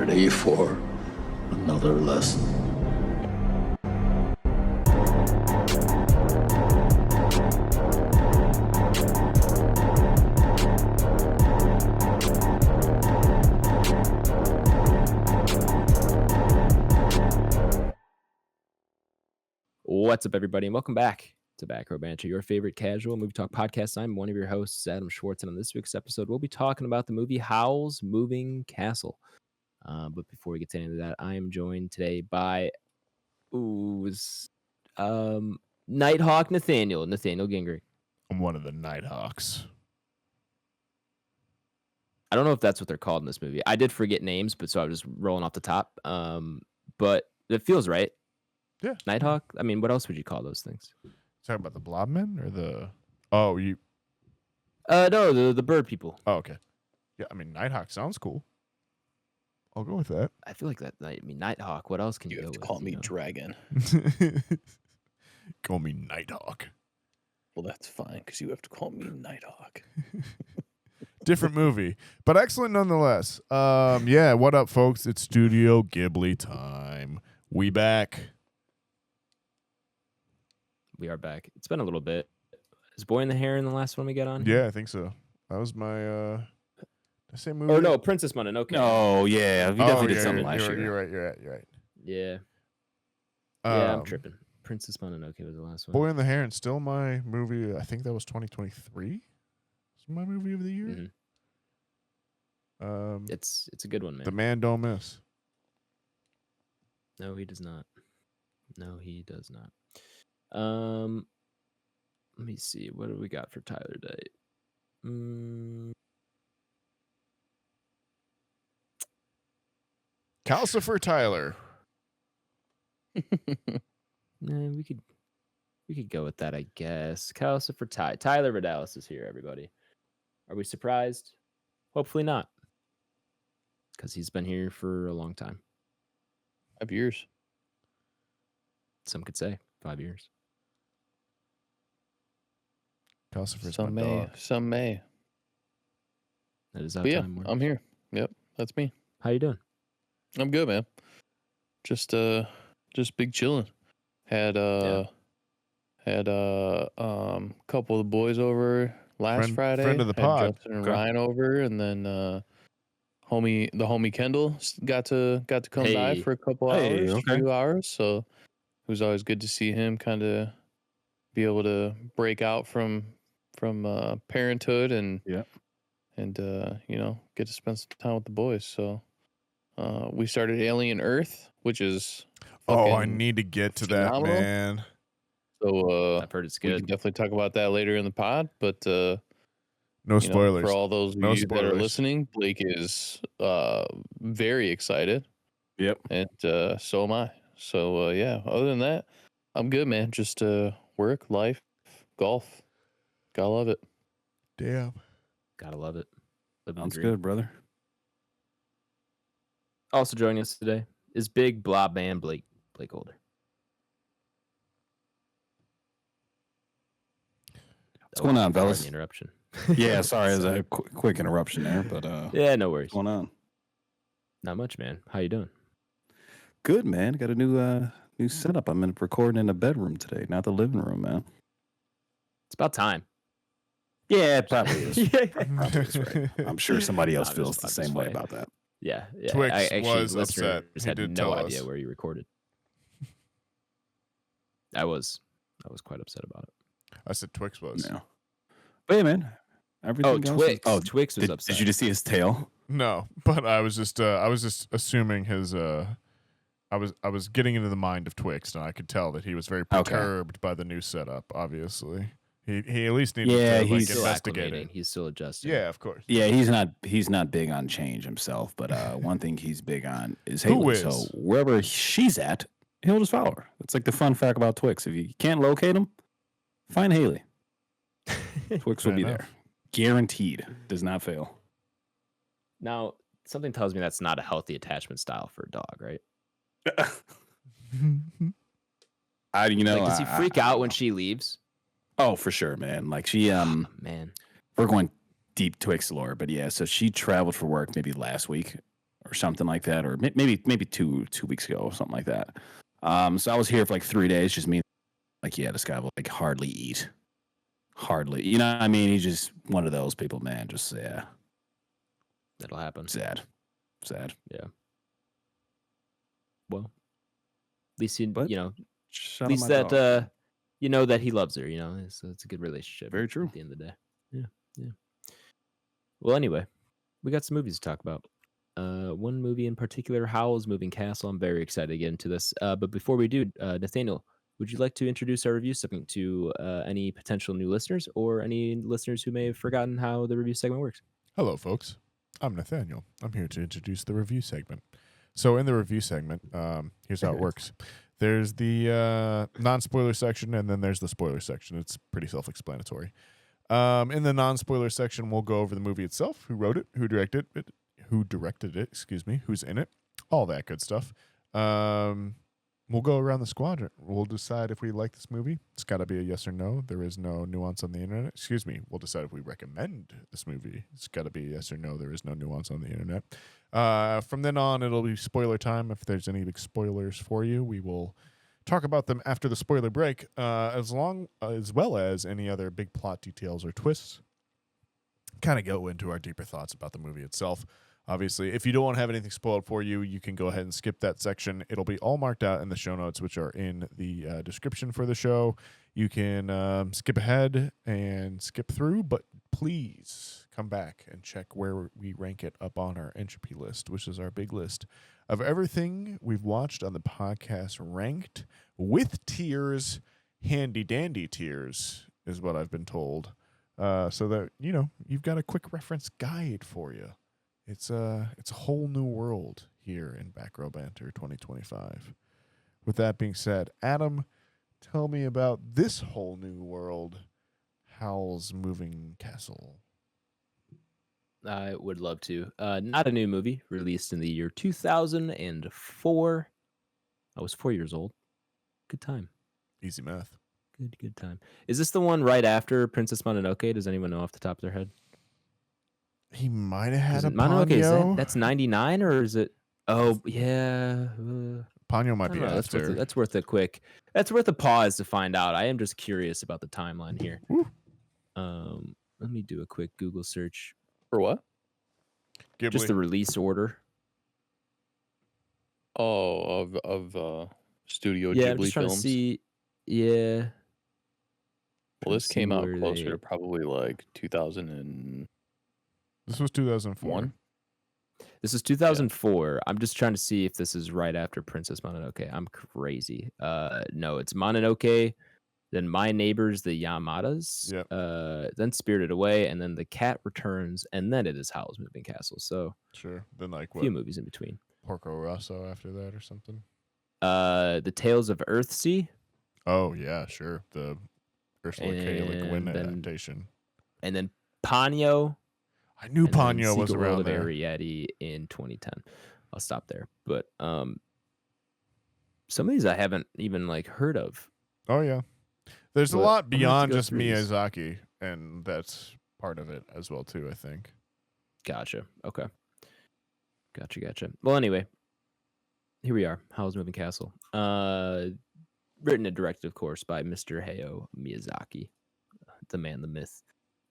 ready for another lesson? What's up, everybody, and welcome back to Back Row Banter, your favorite casual movie talk podcast. I'm one of your hosts, Adam Schwartz, and on this week's episode, we'll be talking about the movie Howl's Moving Castle. But before we get to any of that, I am joined today by Nighthawk Nathaniel Gingrich. I'm one of the Nighthawks. I don't know if that's what they're called in this movie. I did forget names, but so I was just rolling off the top. But it feels right. Yeah. Nighthawk? I mean, what else would you call those things? Talking about the Blobmen or the... Oh, you... No, the bird people. Oh, okay. Yeah, I mean, Nighthawk sounds cool. I'll go with that. I feel like that. I mean, Nighthawk. What else can you go have to with? call me Dragon. Call me Nighthawk. Well, that's fine, because you have to call me Nighthawk. Different movie, but excellent nonetheless. Yeah, what up, folks? It's Studio Ghibli time. We back. We are back. It's been a little bit. Is Boy in the Hair in the last one we got on? Yeah, I think so. That was my... Did I say movie? Or no, Princess Mononoke. Oh, yeah. We definitely did something last year. You're right. Yeah. Yeah, I'm tripping. Princess Mononoke was the last one. Boy in the Hair, and still my movie. I think that was 2023. It's my movie of the year. Mm-hmm. It's a good one, man. The man don't miss. No, he does not. Let me see. What do we got for Tyler today? Calcifer Tyler. Nah, we could go with that, I guess. Calcifer Tyler Vidalis is here, everybody. Are we surprised? Hopefully not, because he's been here for a long time. 5 years. Some could say 5 years. Calcifer's Some my may. dog. Some may. That is how But yeah, time works. I'm here. Yep, that's me. How you doing? I'm good, man. Just big chilling. Had couple of the boys over last Friday. Friend of the Had pod. Justin and Ryan over, and then the homie Kendall got to come by for a couple hours, few hours. So it was always good to see him kind of be able to break out from parenthood and get to spend some time with the boys. So we started Alien Earth, which is I need to get to phenomenal. that, man. So I've heard it's we good. can definitely talk about that later in the pod. But No spoilers. for all those of No you that are spoilers. listening, Blake is very excited. Yep. And so am I. So yeah, other than that, I'm good, man. Just work, life, golf. Gotta love it. Damn. Gotta love it. Living the Sounds dream. good, brother. Also joining us today is big blob man BlakeHolder. What's going on, fellas? The interruption. Yeah, sorry, it was a quick interruption there, but Yeah, no worries. what's going on? Not much, man. How you doing? Good, man. Got a new setup. I'm recording in a bedroom today, not the living room, man. It's about time. Yeah, it probably is. Yeah. Probably is right. I'm sure somebody else I'm feels just- the I'm same just way playing. about that. Yeah. Twix actually, was listeners upset. He had did no tell idea us. where you recorded. I was quite upset about it. I said Twix was. No. But yeah, man. Everything else Twix. is- Twix was did, upset. Did you just see his tail? No, but I was just assuming his I was getting into the mind of Twix, and I could tell that he was very perturbed by the new setup. Obviously, he at least needed to he's like, still investigate it. acclimating. He's still adjusting. Yeah, of course. Yeah, he's not big on change himself, but one thing he's big on is Who Haley. is? So wherever she's at, he'll just follow her. It's like the fun fact about Twix. If you can't locate him, find Haley. Twix will Fair be enough. there. Guaranteed. Does not fail. Now, something tells me that's not a healthy attachment style for a dog, right? Does he freak out when she leaves? Oh, for sure, man. Like she, Man. we're going deep Twix lore, but yeah. So she traveled for work maybe last week or something like that, or maybe 2 weeks ago, or something like that. So I was here for like 3 days, just me. Like, yeah, this guy will like hardly eat, hardly. You know what I mean? He's just one of those people, man. Just That'll happen. Sad. Yeah. Well, at least But you know, shout at out least my that dog. you know that he loves her. You know, so it's a good relationship. Very true. At the end of the day. Yeah. Well, anyway, we got some movies to talk about. One movie in particular, Howl's Moving Castle. I'm very excited to get into this. But before we do, Nathaniel, would you like to introduce our review segment to any potential new listeners or any listeners who may have forgotten how the review segment works? Hello, folks. I'm Nathaniel. I'm here to introduce the review segment. So in the review segment, here's how it works. There's the non-spoiler section, and then there's the spoiler section. It's pretty self-explanatory. In the non-spoiler section, we'll go over the movie itself, who wrote it, who directed it, who's in it, all that good stuff. We'll go around the squadron. We'll decide if we like this movie. It's got to be a yes or no. There is no nuance on the internet. We'll decide if we recommend this movie. It's got to be a yes or no. There is no nuance on the internet. From then on, it'll be spoiler time. If there's any big spoilers for you, we will talk about them after the spoiler break, as well as any other big plot details or twists. Kind of go into our deeper thoughts about the movie itself. Obviously, if you don't want to have anything spoiled for you, you can go ahead and skip that section. It'll be all marked out in the show notes, which are in the description for the show. You can skip ahead and skip through, but please come back and check where we rank it up on our Entropy list, which is our big list of everything we've watched on the podcast, ranked with tiers, handy-dandy tiers, is what I've been told. So that, you've got a quick reference guide for you. It's a whole new world here in Back Row Banter 2025. With that being said, Adam, tell me about this whole new world, Howl's Moving Castle. I would love to. Not a new movie, released in the year 2004. I was 4 years old. Good time. Easy math. Good time. Is this the one right after Princess Mononoke? Does anyone know off the top of their head? He might have had a Mononoke, Ponyo. that's 99, or is it? Oh, yeah. Ponyo might be after. after. That's worth a pause to find out. I am just curious about the timeline here. Let me do a quick Google search. For what? Ghibli. Just the release order. Oh, of Studio Yeah, Ghibli I'm just trying films. to see. Yeah. Well, this came out closer to probably like 2001. This was 2004. This is 2004. Yeah. I'm just trying to see if this is right after Princess Mononoke. I'm crazy. No, it's Mononoke, then My Neighbors, the Yamadas, then Spirited Away, and then The Cat Returns, and then it is Howl's Moving Castle. So sure. Then like a few movies in between. Porco Rosso after that or something. The Tales of Earthsea. Oh yeah, sure. The Ursula K. Le Guin adaptation. And then Ponyo. I knew Ponyo was around there. Arrietty in 2010. I'll stop there. But some of these I haven't even heard of. Oh yeah, there's a lot beyond just Miyazaki, and that's part of it as well too, I think. Gotcha. Okay. Gotcha. Well, anyway, here we are. Howl's Moving Castle. Written and directed, of course, by Mr. Hayao Miyazaki, the man, the myth,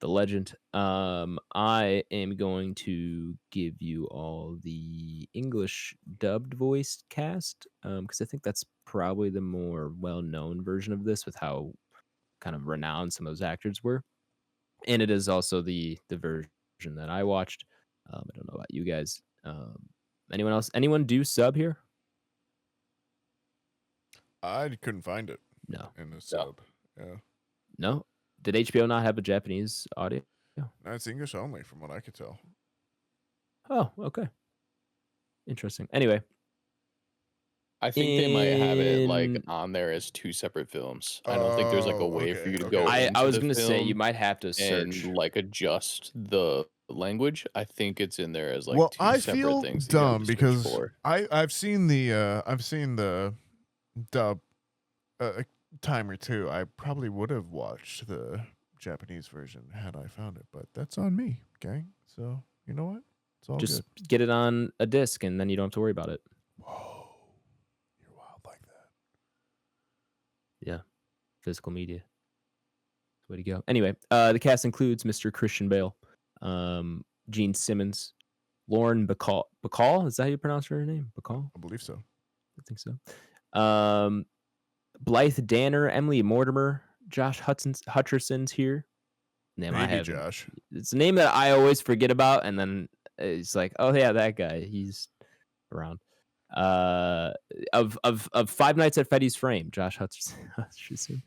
the legend. I am going to give you all the English dubbed voice cast, because I think that's probably the more well-known version of this, with how kind of renowned some of those actors were. And it is also the version that I watched. I don't know about you guys. Anyone else? Anyone do sub here? I couldn't find it. No. In the sub. Yeah. No? Did HBO not have a Japanese audio? No, it's English only from what I could tell. Oh, okay. Interesting. Anyway. I think they might have it on there as two separate films. I don't think there's a way for you to go. I was going to say you might have to search and adjust the language. I think it's in there as two separate things. I feel dumb because I've seen the dub a time or two. I probably would have watched the Japanese version had I found it, but that's on me, gang. So you know what? It's all Just good. get it on a disc, and then you don't have to worry about it. Whoa, you're wild like that. Yeah, physical media. Way to go. Anyway, the cast includes Mr. Christian Bale, Gene Simmons, Lauren Bacall. Bacall? Is that how you pronounce her name? Bacall? I believe so. I think so. Blythe Danner, Emily Mortimer, Josh Hutcherson's here. Name Maybe I have. Josh. It's a name that I always forget about, and then it's like, oh yeah, that guy. He's around. Of Five Nights at Freddy's Frame, Josh Hutcherson,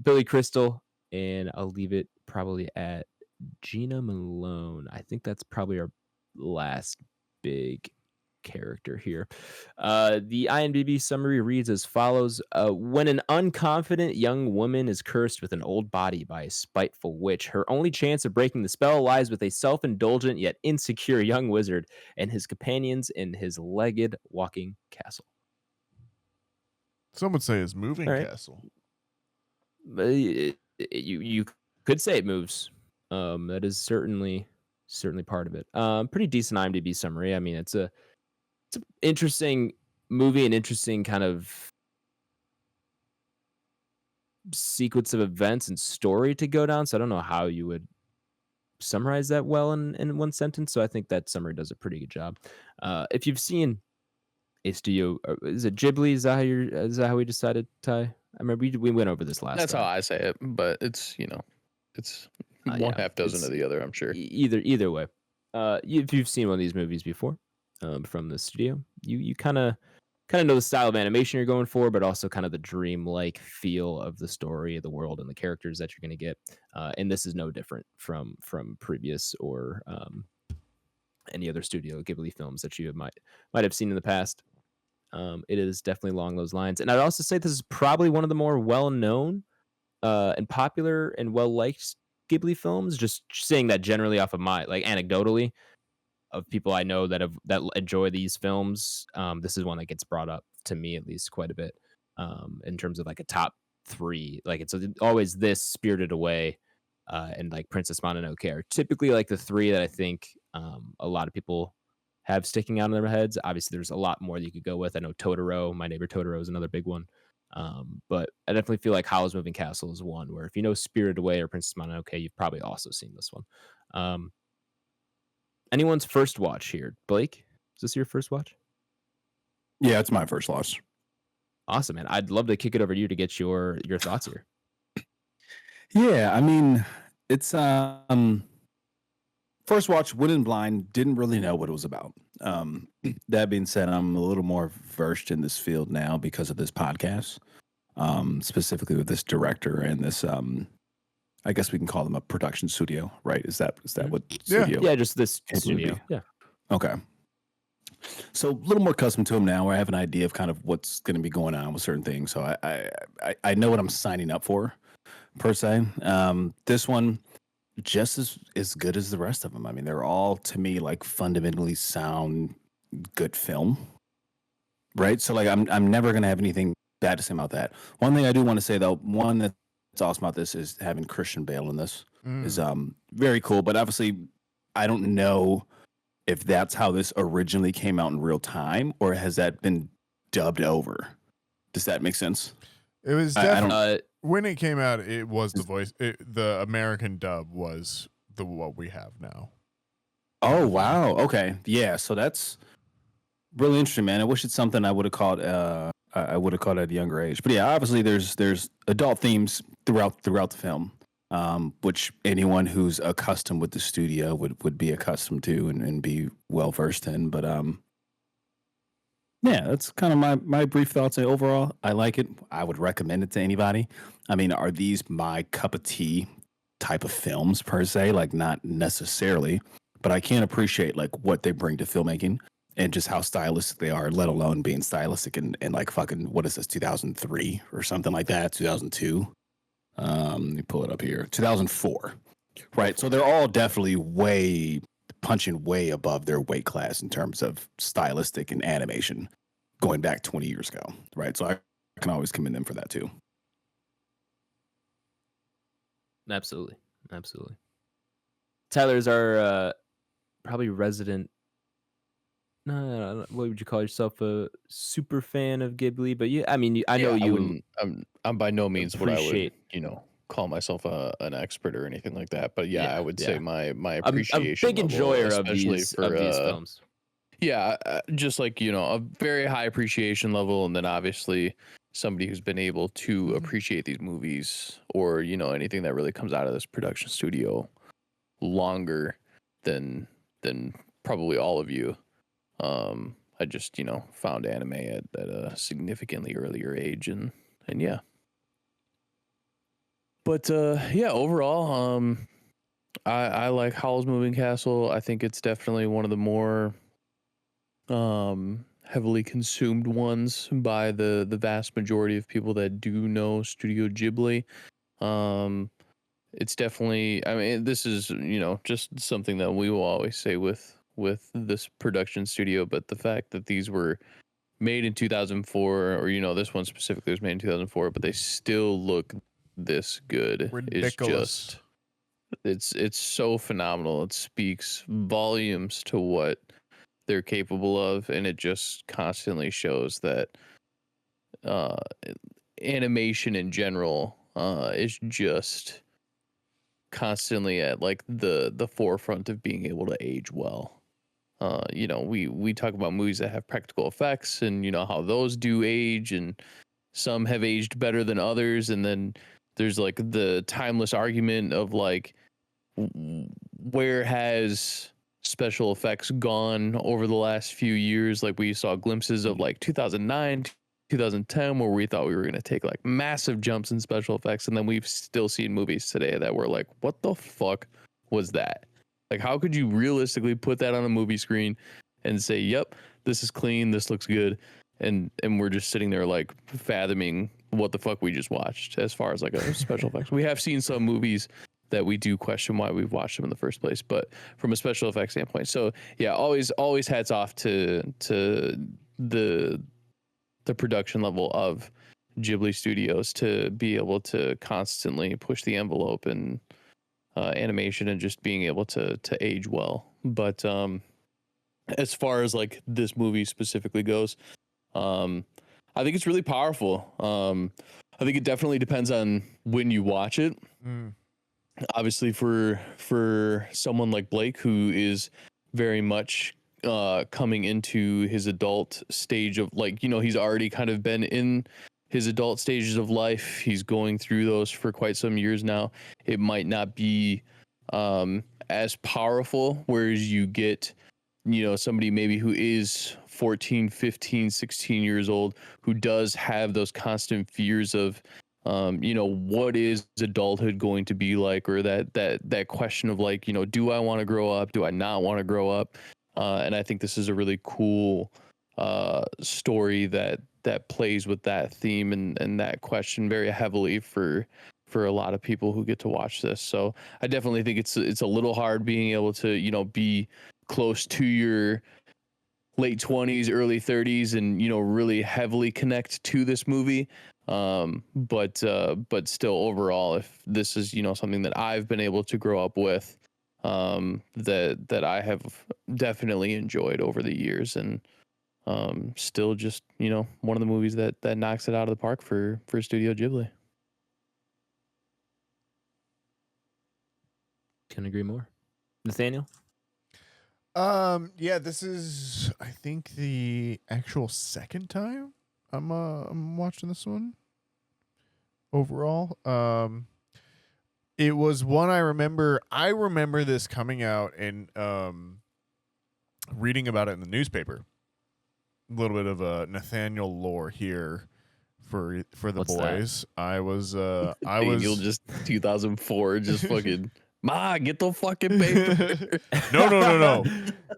Billy Crystal, and I'll leave it probably at Gina Malone. I think that's probably our last big character here. The IMDb summary reads as follows: when an unconfident young woman is cursed with an old body by a spiteful witch, her only chance of breaking the spell lies with a self-indulgent yet insecure young wizard and his companions in his legged walking castle. Some would say his moving castle. You could say it moves. That is certainly part of it. Pretty decent IMDb summary. I mean, it's an interesting movie, an interesting kind of sequence of events and story to go down. So I don't know how you would summarize that well in one sentence. So I think that summary does a pretty good job. If you've seen a studio, is it Ghibli? Is that how we decided, Ty? I remember we went over this last That's time. how I say it, but it's one half dozen of the other, I'm sure. Either way. If you've seen one of these movies before, from the studio, you kind of know the style of animation you're going for, but also kind of the dreamlike feel of the story, the world, and the characters that you're going to get. And this is no different from previous or any other Studio Ghibli films that you might have seen in the past. It is definitely along those lines, and I'd also say this is probably one of the more well-known and popular and well-liked Ghibli films. Just saying that generally off of my anecdotally of people I know that enjoy these films. This is one that gets brought up to me at least quite a bit in terms of a top 3. It's always this, Spirited Away, and Princess Mononoke are typically the 3 that I think a lot of people have sticking out in their heads. Obviously, there's a lot more that you could go with. I know Totoro, My Neighbor Totoro, is another big one. But I definitely feel like Howl's Moving Castle is one where if you know Spirited Away or Princess Mononoke, you've probably also seen this one. Anyone's first watch here? Blake, is this your first watch? Yeah, it's my first watch. Awesome, man. I'd love to kick it over to you to get your thoughts here. Yeah, I mean, it's first watch, went in blind, didn't really know what it was about. That being said, I'm a little more versed in this field now because of this podcast, specifically with this director and this I guess we can call them a production studio, right? Is that what studio? Yeah, just this studio. Yeah. Okay. So a little more accustomed to them now, where I have an idea of kind of what's going to be going on with certain things. So I know what I'm signing up for, per se. This one just as good as the rest of them. I mean, they're all to me fundamentally sound good film, right? So I'm never going to have anything bad to say about that. One thing I do want to say though, one that's awesome about this is having Christian Bale in this is very cool. But obviously, I don't know if that's how this originally came out in real time, or has that been dubbed over? Does that make sense? It was definitely when it came out. It was the voice. The American dub was what we have now. Oh wow! Okay, yeah. So that's really interesting, man. I wish it's something I would have caught. I would have caught at a younger age. But yeah, obviously there's adult themes throughout the film, which anyone who's accustomed with the studio would be accustomed to and be well versed in. But yeah, that's kind of my brief thoughts. Overall, I like it. I would recommend it to anybody. I mean, are these my cup of tea type of films per se? Not necessarily, but I can appreciate what they bring to filmmaking and just how stylistic they are, let alone being stylistic in fucking, what is this, 2003 or something like that, 2002. Let me pull it up here. 2004. Right. So they're all definitely punching way above their weight class in terms of stylistic and animation going back 20 years ago. Right. So I can always commend them for that too. Absolutely. Tyler's our probably resident. No, what would you call yourself? A super fan of Ghibli? But I mean, I know you. I'm by no means what I would, appreciate- call myself an expert or anything like that. But yeah, Yeah, I would yeah. say my I'm appreciation a big level, enjoyer of especially these for films. yeah, just like a very high appreciation level, and then obviously somebody who's been able to appreciate these movies or anything that really comes out of this production studio longer than probably all of you. I just found anime at a significantly earlier age, and yeah. But yeah, overall, I like Howl's Moving Castle. I think it's definitely one of the more heavily consumed ones by the vast majority of people that do know Studio Ghibli. It's definitely, I mean, this is just something that we will always say with this production studio, but the fact that these were made in 2004, or this one specifically was made in 2004, but they still look this good Ridiculous. is just it's so phenomenal. It speaks volumes to what they're capable of, and it just constantly shows that animation in general is just constantly at like the forefront of being able to age well. We talk about movies that have practical effects and how those do age, and some have aged better than others, and then there's like the timeless argument of like where has special effects gone over the last few years. Like we saw glimpses of like 2009, 2010, where we thought we were going to take like massive jumps in special effects, and then we've still seen movies today that were like, what the fuck was that? Like, how could you realistically put that on a movie screen and say, yep, this is clean, this looks good, and we're just sitting there like fathoming what the fuck we just watched as far as like a special effects. We have seen some movies that we do question why we've watched them in the first place, but from a special effects standpoint. So yeah, always hats off to the production level of Ghibli Studios to be able to constantly push the envelope and animation and just being able to age well. But as far as like this movie specifically goes, I think it's really powerful. I think it definitely depends on when you watch it. Obviously for someone like Blake, who is very much coming into his adult stage of like, he's already kind of been in his adult stages of life. He's going through those for quite some years now. It might not be as powerful, whereas you get, somebody maybe who is 14, 15, 16 years old, who does have those constant fears of, what is adulthood going to be like? Or that question of like, do I want to grow up? Do I not want to grow up? And I think this is a really cool story that plays with that theme and that question very heavily for a lot of people who get to watch this. So I definitely think it's a little hard being able to, be close to your late 20s, early 30s and, really heavily connect to this movie. But still overall, if this is, something that I've been able to grow up with, that I have definitely enjoyed over the years, and still just, one of the movies that knocks it out of the park for Studio Ghibli. Couldn't agree more. Nathaniel? Yeah, this is I think the actual second time I'm watching this one overall. It was one I remember this coming out and reading about it in the newspaper. A little bit of a Nathaniel lore here for the What's boys. That? I was You'll just 2004 just fucking Ma, get the fucking paper. No.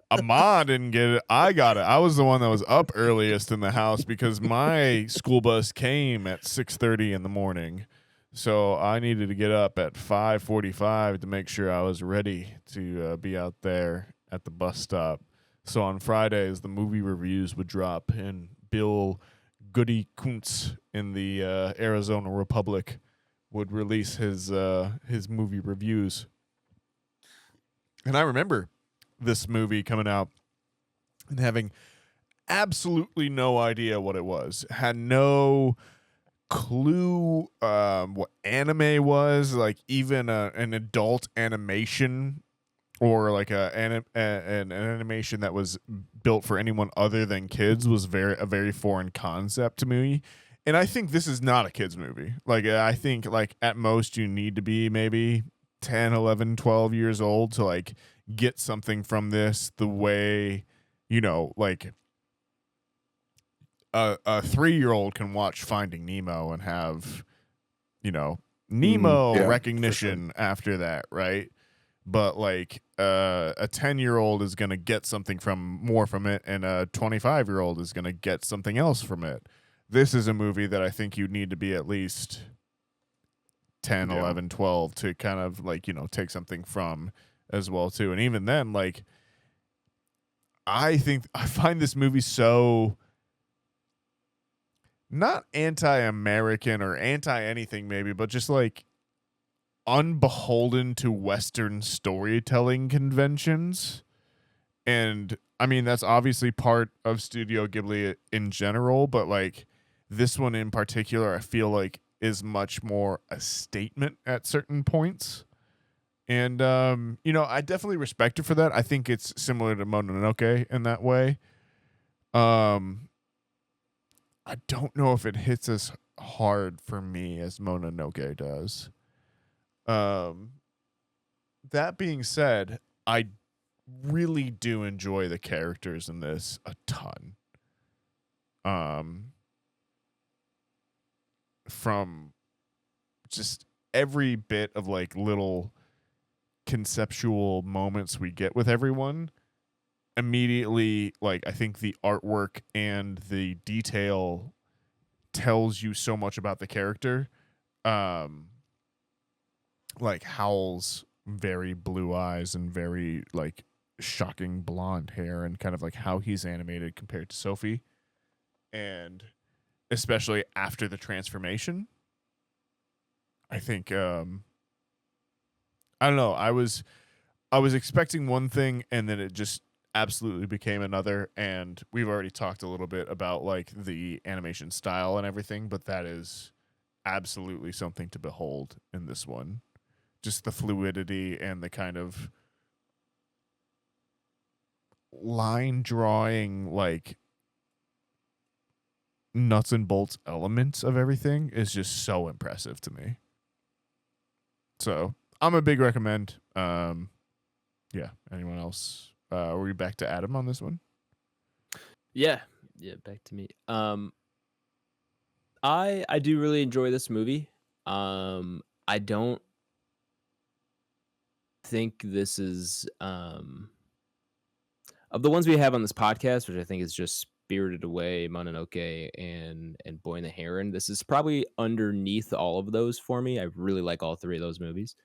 Ahmad didn't get it. I got it. I was the one that was up earliest in the house because my school bus came at 6:30 in the morning. So I needed to get up at 5:45 to make sure I was ready to be out there at the bus stop. So on Fridays, the movie reviews would drop, and Bill Goody Kuntz in the Arizona Republic would release his movie reviews. And I remember this movie coming out and having absolutely no idea what it was, had no clue what anime was, like even an adult animation or like an animation that was built for anyone other than kids was a very foreign concept to me. And I think this is not a kids movie. Like, I think like at most you need to be maybe 10, 11, 12 years old to like get something from this the way, like a 3-year-old can watch Finding Nemo and have, Nemo recognition after that, right? But like a 10-year-old is going to get something more from it, and a 25-year-old is going to get something else from it. This is a movie that I think you need to be at least 10, 11, 12 to kind of like, take something from as well too. And even then, like, I find this movie so not anti-American or anti-anything maybe, but just like unbeholden to Western storytelling conventions. And I mean, that's obviously part of Studio Ghibli in general, but like this one in particular, I feel like is much more a statement at certain points. And, I definitely respect it for that. I think it's similar to Mononoke in that way. I don't know if it hits as hard for me as Mononoke does. That being said, I really do enjoy the characters in this a ton. From just every bit of like little conceptual moments we get with everyone, immediately, like, I think the artwork and the detail tells you so much about the character. Like Howl's very blue eyes and very like shocking blonde hair, and kind of like how he's animated compared to Sophie, and especially after the transformation. I think I don't know, I was expecting one thing and then it just absolutely became another, and we've already talked a little bit about like the animation style and everything, but that is absolutely something to behold in this one. Just the fluidity and the kind of line drawing, like nuts and bolts elements of everything is just so impressive to me. So I'm a big recommend. Yeah. Anyone else? Are we back to Adam on this one? Yeah, back to me. I do really enjoy this movie. I don't think this is of the ones we have on this podcast, which I think is just Spirited Away, Mononoke, and Boy and the Heron. This is probably underneath all of those for me. I really like all three of those movies.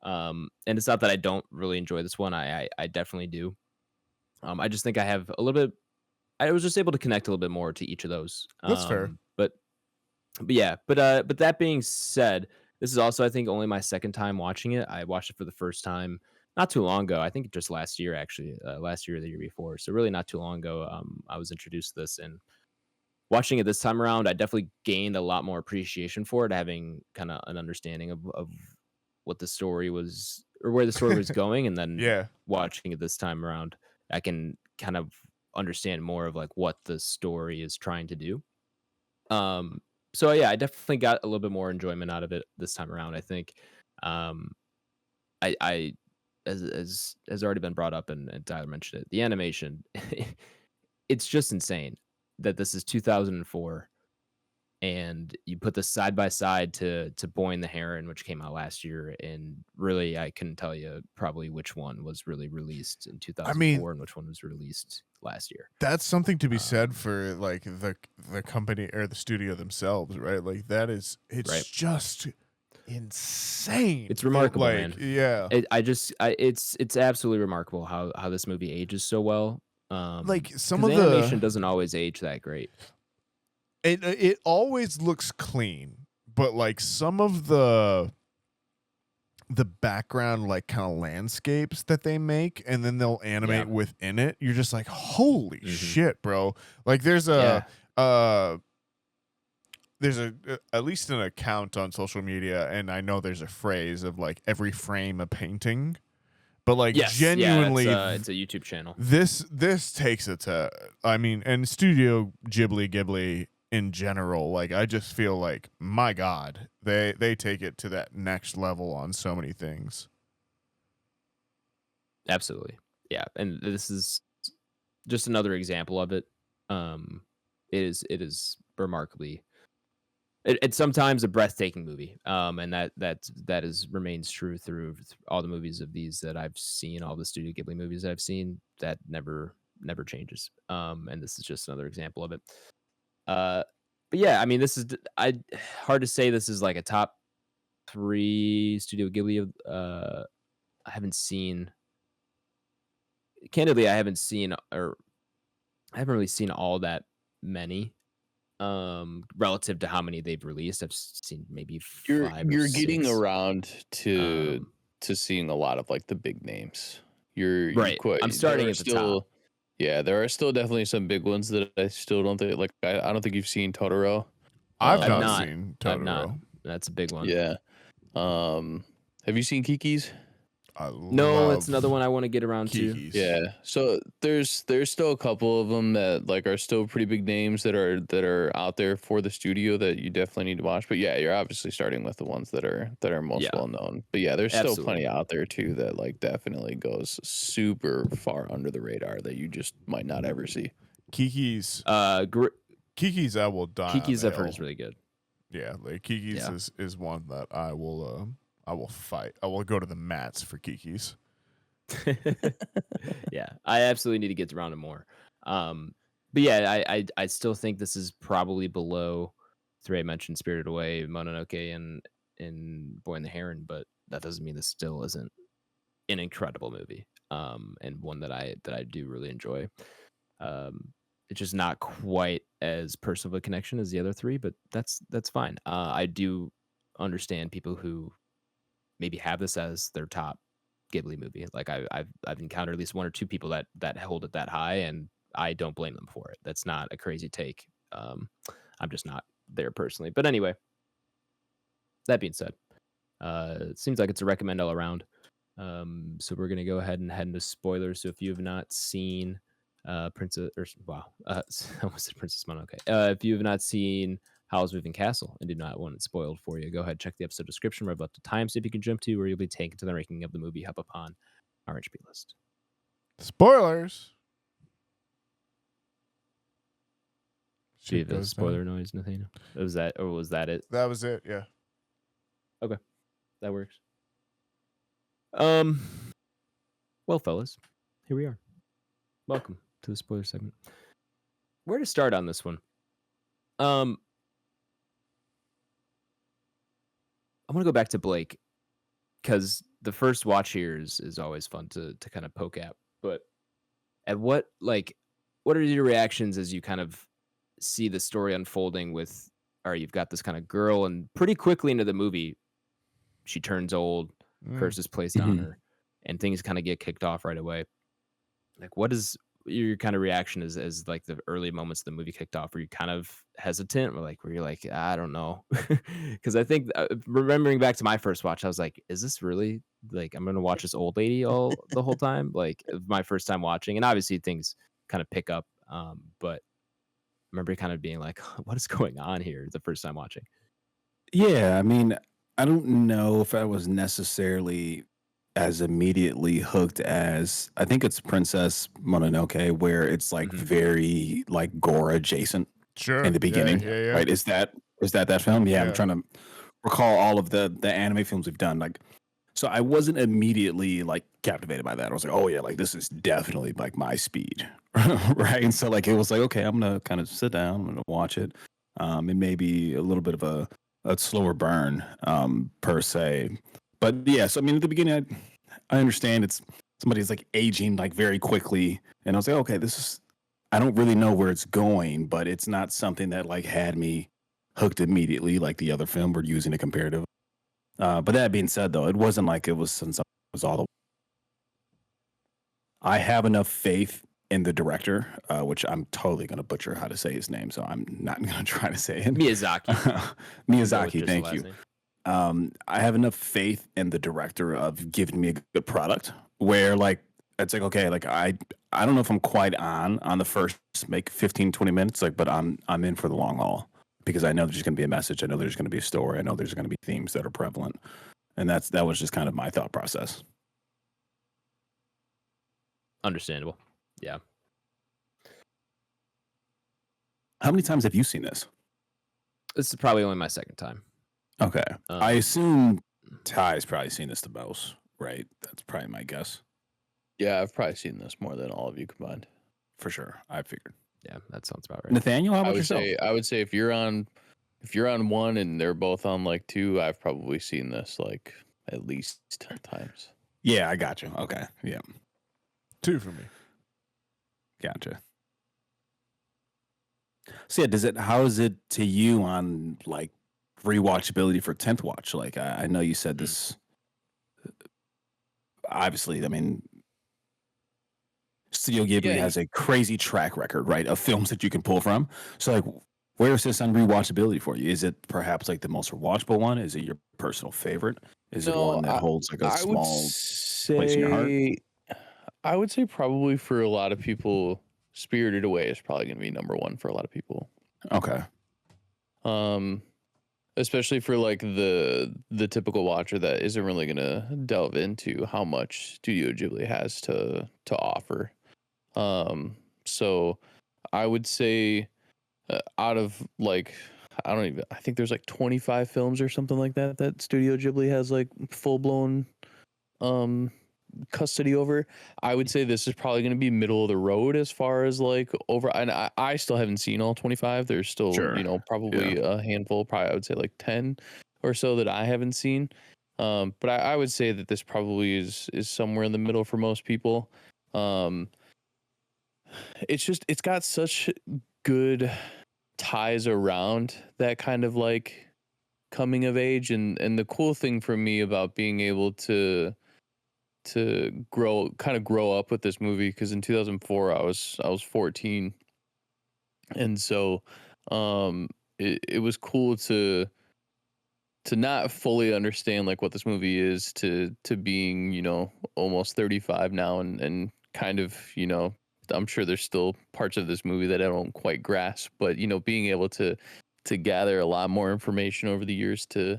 And it's not that I don't really enjoy this one. I definitely do. I just think I have a little bit. I was just able to connect a little bit more to each of those. That's fair. But that being said, this is also, I think, only my second time watching it. I watched it for the first time not too long ago. I think just last year, actually, last year or the year before. So really not too long ago, I was introduced to this, and watching it this time around, I definitely gained a lot more appreciation for it, having kind of an understanding of what the story was or where the story was going. And then watching it this time around, I can kind of understand more of like what the story is trying to do. So yeah, I definitely got a little bit more enjoyment out of it this time around. I think, I as has already been brought up and Tyler mentioned it, the animation, it's just insane that this is 2004, and you put this side by side to Boy and the Heron, which came out last year, and really I couldn't tell you probably which one was really released in 2004 and which one was released last year. That's something to be said for like the company or the studio themselves, right? Like it's right. Just insane. It's remarkable, like, man. Yeah. It's absolutely remarkable how this movie ages so well. Like some of the animation doesn't always age that great. It always looks clean, but like some of the the background like kind of landscapes that they make, and then they'll animate within it. You're just like, holy shit, bro! Like there's a at least an account on social media, and I know there's a phrase of like every frame a painting, but like genuinely, it's a YouTube channel. This takes it to, I mean, and Studio Ghibli in general, like I just feel like, my God, they take it to that next level on so many things. Absolutely, yeah, and this is just another example of it. It is remarkably. It's sometimes a breathtaking movie, and that remains true through all the movies of these that I've seen, all the Studio Ghibli movies that I've seen. That never changes. And this is just another example of it. But yeah, I mean, this is hard to say this is like a top 3 Studio Ghibli. I haven't seen. Candidly, I haven't really seen all that many. Relative to how many they've released, I've seen maybe 5 or 6. You're getting around to seeing a lot of like the big names. You're right. I'm starting at the top. Yeah, there are still definitely some big ones that I still don't think. Like I don't think you've seen Totoro. I've not seen Totoro. I've not. That's a big one. Yeah. Have you seen Kiki's? No, it's another one I want to get around Kiki's. to. Yeah. So there's still a couple of them that like are still pretty big names that are out there for the studio that you definitely need to watch. But yeah, you're obviously starting with the ones that are most well known. But yeah, there's still plenty out there too that like definitely goes super far under the radar that you just might not ever see. Kiki's Kiki's I will die. Kiki's I've heard is really good. Yeah, like Kiki's is one that I will fight. I will go to the mats for Kiki's. Yeah, I absolutely need to get around to more. But yeah, I still think this is probably below 3 I mentioned, Spirited Away, Mononoke, and Boy and the Heron, but that doesn't mean this still isn't an incredible movie. And one that I do really enjoy. It's just not quite as personal of a connection as the other 3, but that's fine. I do understand people who maybe have this as their top Ghibli movie. Like I've encountered at least 1 or 2 people that hold it that high, and I don't blame them for it. That's not a crazy take. I'm just not there personally. But anyway, that being said, it seems like it's a recommend all around. So we're gonna go ahead and head into spoilers. So if you have not seen Princess Mononoke, if you have not seen Howl's Moving Castle and did not want it spoiled for you, go ahead, check the episode description. We're about the timestamp you can jump to, where you'll be taken to the ranking of the movie up upon our HP list. Spoilers. Do you have a spoiler noise, Nathaniel? Was that it? That was it, yeah. Okay. That works. Well, fellas, here we are. Welcome to the spoiler segment. Where to start on this one? I'm gonna go back to Blake, because the first watch here is always fun to kind of poke at. But what are your reactions as you kind of see the story unfolding with, all right, you've got this kind of girl, and pretty quickly into the movie, she turns old, curse is placed on her, and things kind of get kicked off right away. Like, what is your kind of reaction as like the early moments of the movie kicked off? Were you kind of hesitant, or were you like, I don't know? Because I think remembering back to my first watch, I was like, is this really like I'm gonna watch this old lady the whole time? Like my first time watching, and obviously things kind of pick up, but I remember kind of being like, what is going on here the first time watching? Yeah, I mean, I don't know if I was necessarily as immediately hooked as, I think it's Princess Mononoke, where it's like very like gore adjacent. Sure. In the beginning, yeah. right? Is that film? Yeah, I'm trying to recall all of the anime films we've done. Like, so I wasn't immediately like captivated by that. I was like, oh yeah, like this is definitely like my speed, right? And so like it was like, okay, I'm gonna kind of sit down, I'm gonna watch it. It may be a little bit of a slower burn, per se. But yeah, so I mean, at the beginning, I understand it's somebody's like aging like very quickly, and I was like, okay, this is, I don't really know where it's going, but it's not something that like had me hooked immediately like the other film we're using a comparative. But that being said, though, it wasn't like it was since it was all the. I have enough faith in the director, which I'm totally going to butcher how to say his name, so I'm not going to try to say it. Miyazaki. Miyazaki, thank you. I have enough faith in the director of giving me a good product where like it's like, okay, like I don't know if I'm quite on the first make 15, 20 minutes, like, but I'm in for the long haul because I know there's going to be a message. I know there's going to be a story. I know there's going to be themes that are prevalent. And that was just kind of my thought process. Understandable. Yeah. How many times have you seen this? This is probably only my second time. Okay. I assume Ty's probably seen this the most, right? That's probably my guess. Yeah, I've probably seen this more than all of you combined. For sure. I figured. Yeah, that sounds about right. Nathaniel, how about yourself? I would say if you're on one and they're both on like two, I've probably seen this like at least 10 times. Yeah, I got you. Okay. Yeah. 2 for me. Gotcha. So yeah, how is it to you on like rewatchability for 10th watch? Like I know you said this obviously, I mean Studio Ghibli has a crazy track record, right, of films that you can pull from. So like where is this on rewatchability for you? Is it perhaps like the most rewatchable one? Is it your personal favorite? Is it one that holds like a small place in your heart? I would say probably for a lot of people, Spirited Away is probably going to be number one for a lot of people. Okay. Especially for like the typical watcher that isn't really going to delve into how much Studio Ghibli has to offer. So I would say out of like I think there's like 25 films or something like that Studio Ghibli has like full blown custody over. I would say this is probably going to be middle of the road as far as like over, and I still haven't seen all 25. There's still probably a handful, probably I would say like 10 or so that I haven't seen. But I would say that this probably is somewhere in the middle for most people. It's got such good ties around that kind of like coming of age, and the cool thing for me about being able to grow up with this movie, because in 2004 I was 14, and so it was cool to not fully understand like what this movie is to being almost 35 now, and kind of I'm sure there's still parts of this movie that I don't quite grasp, but being able to gather a lot more information over the years to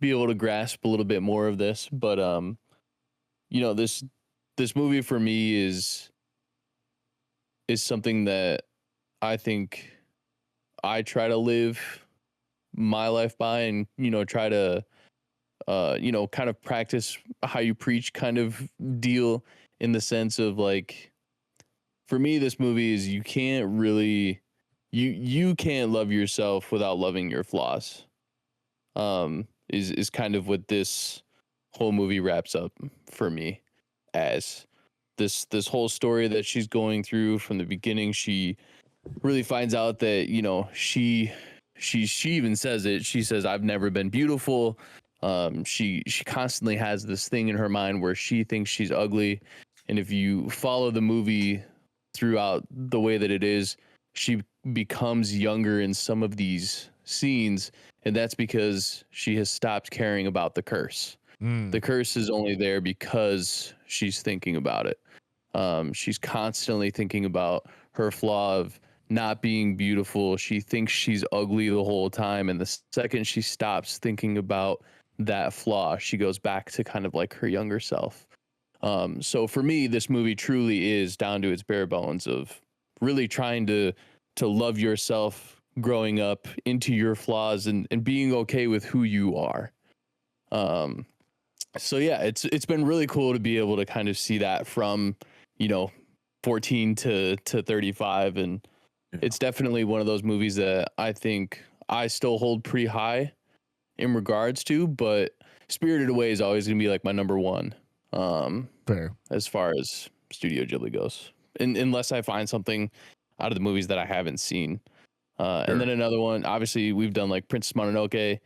be able to grasp a little bit more of this. But this movie for me is something that I think I try to live my life by, and try to kind of practice how you preach kind of deal, in the sense of like, for me, this movie is you can't really you can't love yourself without loving your flaws. Is kind of what this whole movie wraps up for me as. This whole story that she's going through from the beginning. She really finds out that she even says it. She says, "I've never been beautiful." She constantly has this thing in her mind where she thinks she's ugly, and if you follow the movie throughout the way that it is, she becomes younger in some of these scenes, and that's because she has stopped caring about the curse. The curse is only there because she's thinking about it. She's constantly thinking about her flaw of not being beautiful. She thinks she's ugly the whole time, and the second she stops thinking about that flaw, she goes back to kind of like her younger self. So for me, this movie truly is down to its bare bones of really trying to love yourself growing up into your flaws, and being okay with who you are. So yeah, it's been really cool to be able to kind of see that from 14 to 35, and it's definitely one of those movies that I think I still hold pretty high in regards to, but Spirited Away is always going to be like my number one. Fair. As far as Studio Ghibli goes, unless I find something out of the movies that I haven't seen. And then another one, obviously we've done like Princess Mononoke,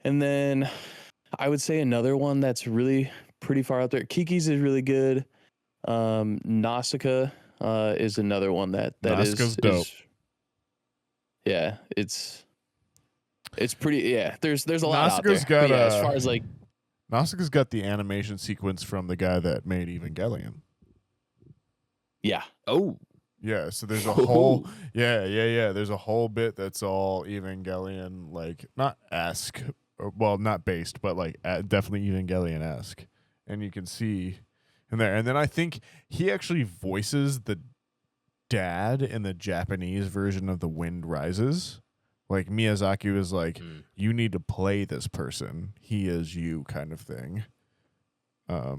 and then I would say another one that's really pretty far out there. Kiki's is really good. Nausicaa is another one that Nausicaa's dope. Yeah, it's pretty. Yeah, there's a lot Nausicaa's out there. got But yeah, as far as like Nausicaa's got the animation sequence from the guy that made Evangelion. yeah. Oh, yeah. So there's a whole There's a whole bit that's all Evangelion, like not esque, well, not based, but like definitely Evangelion esque, and you can see in there. And then I think he actually voices the dad in the Japanese version of The Wind Rises. Like Miyazaki was like, you need to play this person. He is you, kind of thing. So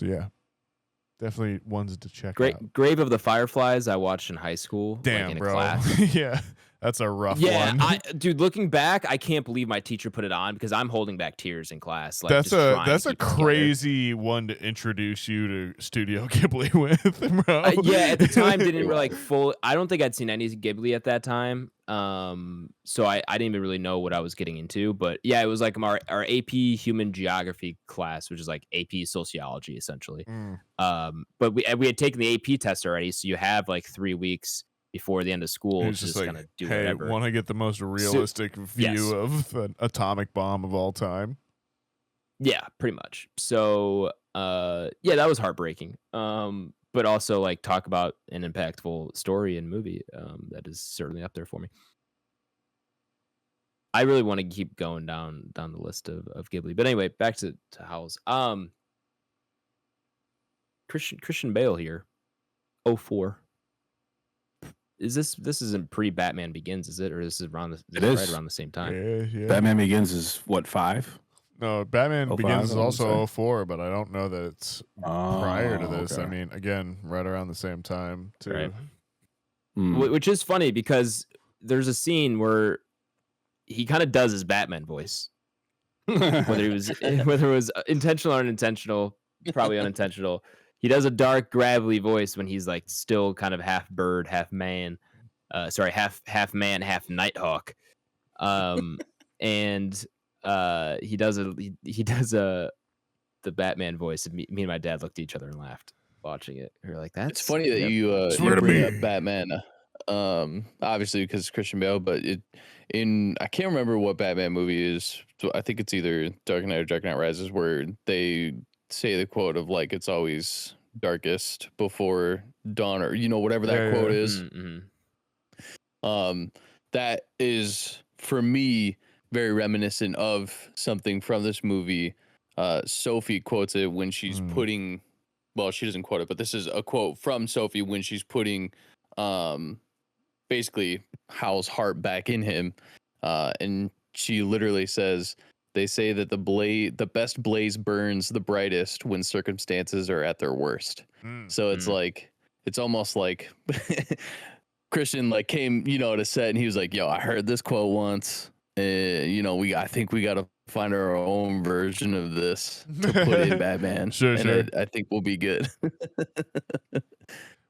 yeah, definitely ones to check out. Grave of the Fireflies I watched in high school. Damn, like in bro. a class. Yeah, that's a rough one. Dude, looking back, I can't believe my teacher put it on because I'm holding back tears in class. Like, that's a crazy one to introduce you to Studio Ghibli with, bro. Yeah, at the time didn't really like full. I don't think I'd seen any Ghibli at that time. So I didn't even really know what I was getting into. But yeah, it was like our AP Human Geography class, which is like AP Sociology essentially. But we had taken the AP test already, so you have like 3 weeks before the end of school to just like, kind of do whatever. Want to get the most realistic view of the atomic bomb of all time? Yeah, pretty much. So yeah, that was heartbreaking. But also like talk about an impactful story and movie that is certainly up there for me. I really want to keep going down the list of Ghibli. But anyway, back to Howl's. Christian Bale here. 04. Is this isn't pre-Batman Begins, is it? Or this is around right around the same time? Yeah. Batman Begins is what, 5? No, Batman Begins is also 04, but I don't know that it's prior to this. Okay. I mean, again, right around the same time too. Right. Which is funny because there's a scene where he kind of does his Batman voice. whether it was intentional or unintentional, probably unintentional. He does a dark, gravelly voice when he's like still kind of half bird, half man. Half man, half Nighthawk. And he does the Batman voice. And me and my dad looked at each other and laughed watching it. We were like, "That's." It's funny that you bring up Batman. Obviously because it's Christian Bale, but I can't remember what Batman movie is. I think it's either Dark Knight or Dark Knight Rises, where they say the quote of like it's always darkest before dawn, or whatever that quote is. That is for me very reminiscent of something from this movie. Sophie quotes it when she's putting, well, she doesn't quote it, but this is a quote from Sophie when she's putting basically Howl's heart back in him, and she literally says, they say that the best blaze burns the brightest when circumstances are at their worst. So it's like, it's almost like Christian like came, to set, and he was like, yo, I heard this quote once. I think we got to find our own version of this to put in Batman. Sure. I think we'll be good.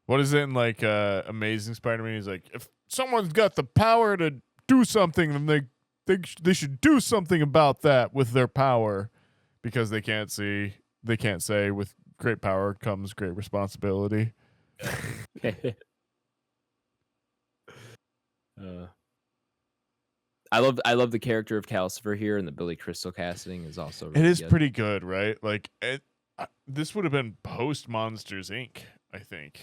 What is it in like Amazing Spider-Man? He's like, if someone's got the power to do something, then they should do something about that with their power, because they can't say with great power comes great responsibility. I love the character of Calcifer here, and the Billy Crystal casting is also really it is good. pretty good, right? Like this would have been post Monsters Inc., I think.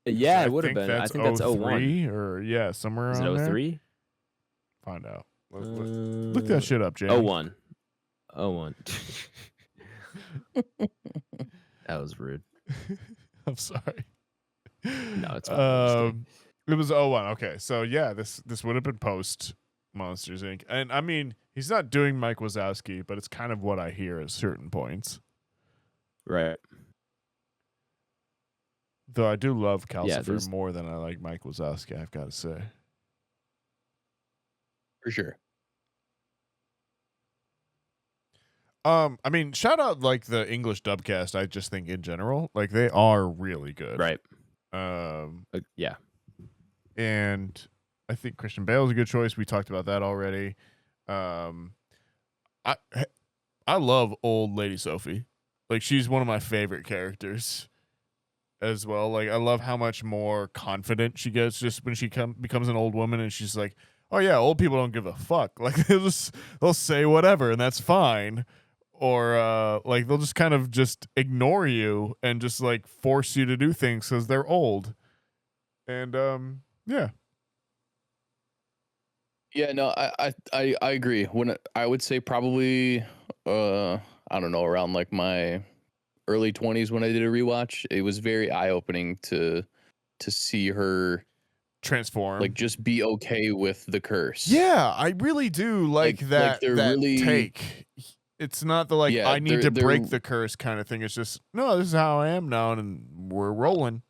Yeah, it would have been. I think that's 01 or somewhere around there. Is it 03? Find out. Look that shit up, Jamie. 01. That was rude. I'm sorry. No, it's fine. It was 01. Okay, so yeah, this would have been post Monsters Inc. And I mean, he's not doing Mike Wazowski, but it's kind of what I hear at certain points. Right. Though I do love Calcifer more than I like Mike Wazowski, I've got to say. For sure. I mean, shout out like the English dubcast. I just think in general, like they are really good. Right. Yeah. And I think Christian Bale is a good choice. We talked about that already. I I love old Lady Sophie. Like, she's one of my favorite characters as well. Like, I love how much more confident she gets just when she becomes an old woman, and she's like, "Oh yeah, old people don't give a fuck." Like, they'll say whatever, and that's fine. Or like, they'll just kind of just ignore you and just like force you to do things because they're old. And yeah. Yeah, no, I agree. When I would say probably I don't know, around like my early 20s when I did a rewatch, it was very eye-opening to see her transform, like just be okay with the curse. Yeah, I really do like that they're that really take. It's not the like, Yeah, I need to they're break the curse kind of thing. It's just, no, this is how I am now, and we're rolling.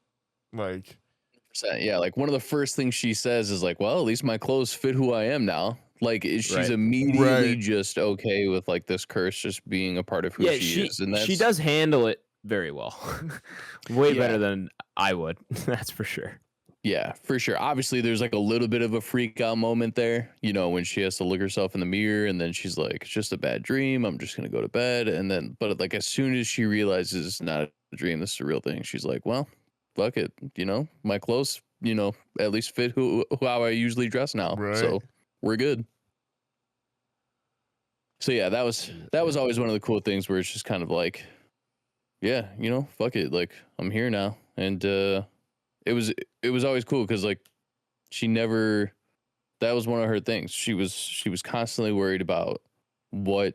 Like, yeah, like one of the first things she says is like, well, at least my clothes fit who I am now. Like she's Right. immediately Right. just okay with like this curse just being a part of who she is. And she does handle it very well. Way better than I would. That's for sure. Yeah, for sure. Obviously, there's like a little bit of a freak out moment there, you know, when she has to look herself in the mirror and then she's like, it's just a bad dream. I'm just going to go to bed. And then, but like, as soon as she realizes it's not a dream, this is a real thing, she's like, well, fuck it. You know, my clothes, you know, at least fit how I usually dress now. Right. So we're good. So yeah, that was always one of the cool things where it's just kind of like, yeah, you know, fuck it. Like, I'm here now. And, it was always cool because like that was one of her things. She was constantly worried about what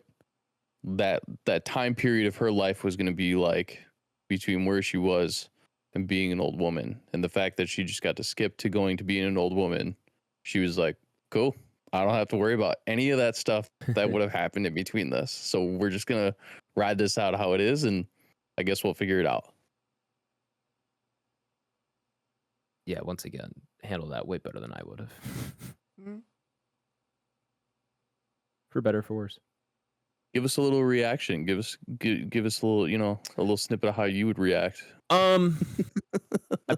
that time period of her life was going to be like between where she was and being an old woman. And the fact that she just got to skip to going to being an old woman, she was like, cool, I don't have to worry about any of that stuff that would have happened in between this. So we're just going to ride this out how it is, and I guess we'll figure it out. Yeah, once again, handle that way better than I would have. For better, for worse. Give us a little reaction. Give us a little, you know, a little snippet of how you would react. I'd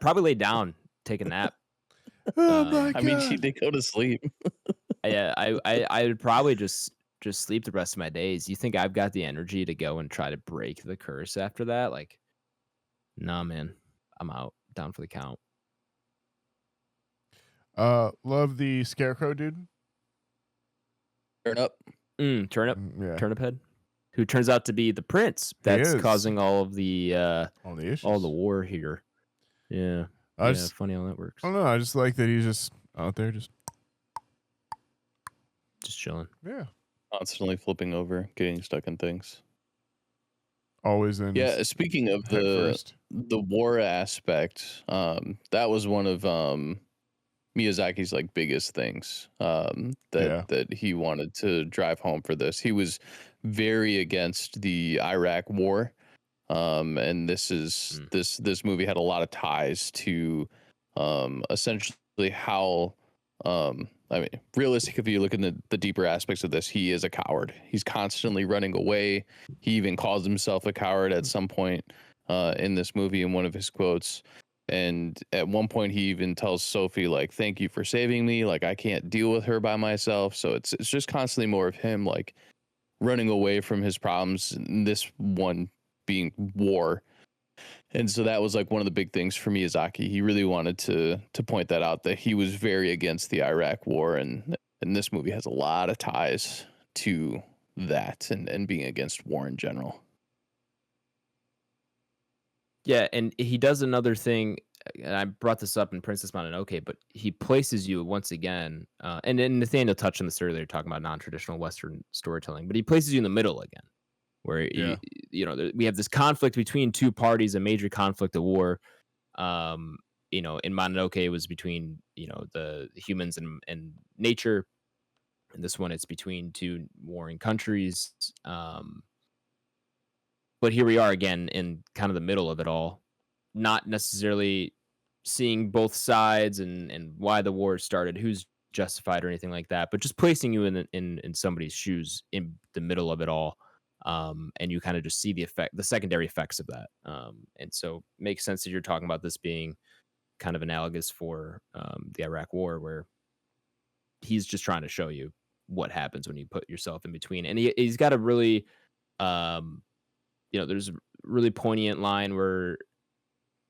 probably lay down, take a nap. Oh my God. I mean, they go to sleep. Yeah, I would probably just sleep the rest of my days. You think I've got the energy to go and try to break the curse after that? Like, nah, man, I'm out. Down for the count. Love the scarecrow dude. Turnip. Turnip. Yeah. Turnip head. Who turns out to be the prince that's causing all the issues. all the war here. Yeah. Funny how that works. I don't know. I just like that he's just out there just chilling. Yeah. Constantly flipping over, getting stuck in things. Always in. Yeah, speaking of the war aspect, that was one of Miyazaki's like biggest things that he wanted to drive home for this. He was very against the Iraq war, and this movie had a lot of ties to essentially how I mean, realistic, if you look at the deeper aspects of this, he is a coward. He's constantly running away. He even calls himself a coward at some point in this movie in one of his quotes. And at one point, he even tells Sophie, like, thank you for saving me. Like, I can't deal with her by myself. So it's just constantly more of him, like, running away from his problems. And this one being war. And so that was like one of the big things for Miyazaki. He really wanted to point that out, that he was very against the Iraq war. And this movie has a lot of ties to that and being against war in general. Yeah, and he does another thing, and I brought this up in Princess Mononoke, but he places you once again, and then Nathaniel touched on this earlier, talking about non-traditional Western storytelling, but he places you in the middle again, where you know, we have this conflict between two parties, a major conflict, a war. You know, in Mononoke, it was between, you know, the humans and nature, and this one it's between two warring countries. But here we are again in kind of the middle of it all, not necessarily seeing both sides and why the war started, who's justified or anything like that, but just placing you in somebody's shoes in the middle of it all. And you kind of just see the secondary effects of that. And so it makes sense that you're talking about this being kind of analogous for the Iraq war, where he's just trying to show you what happens when you put yourself in between. And he's got a really, there's a really poignant line where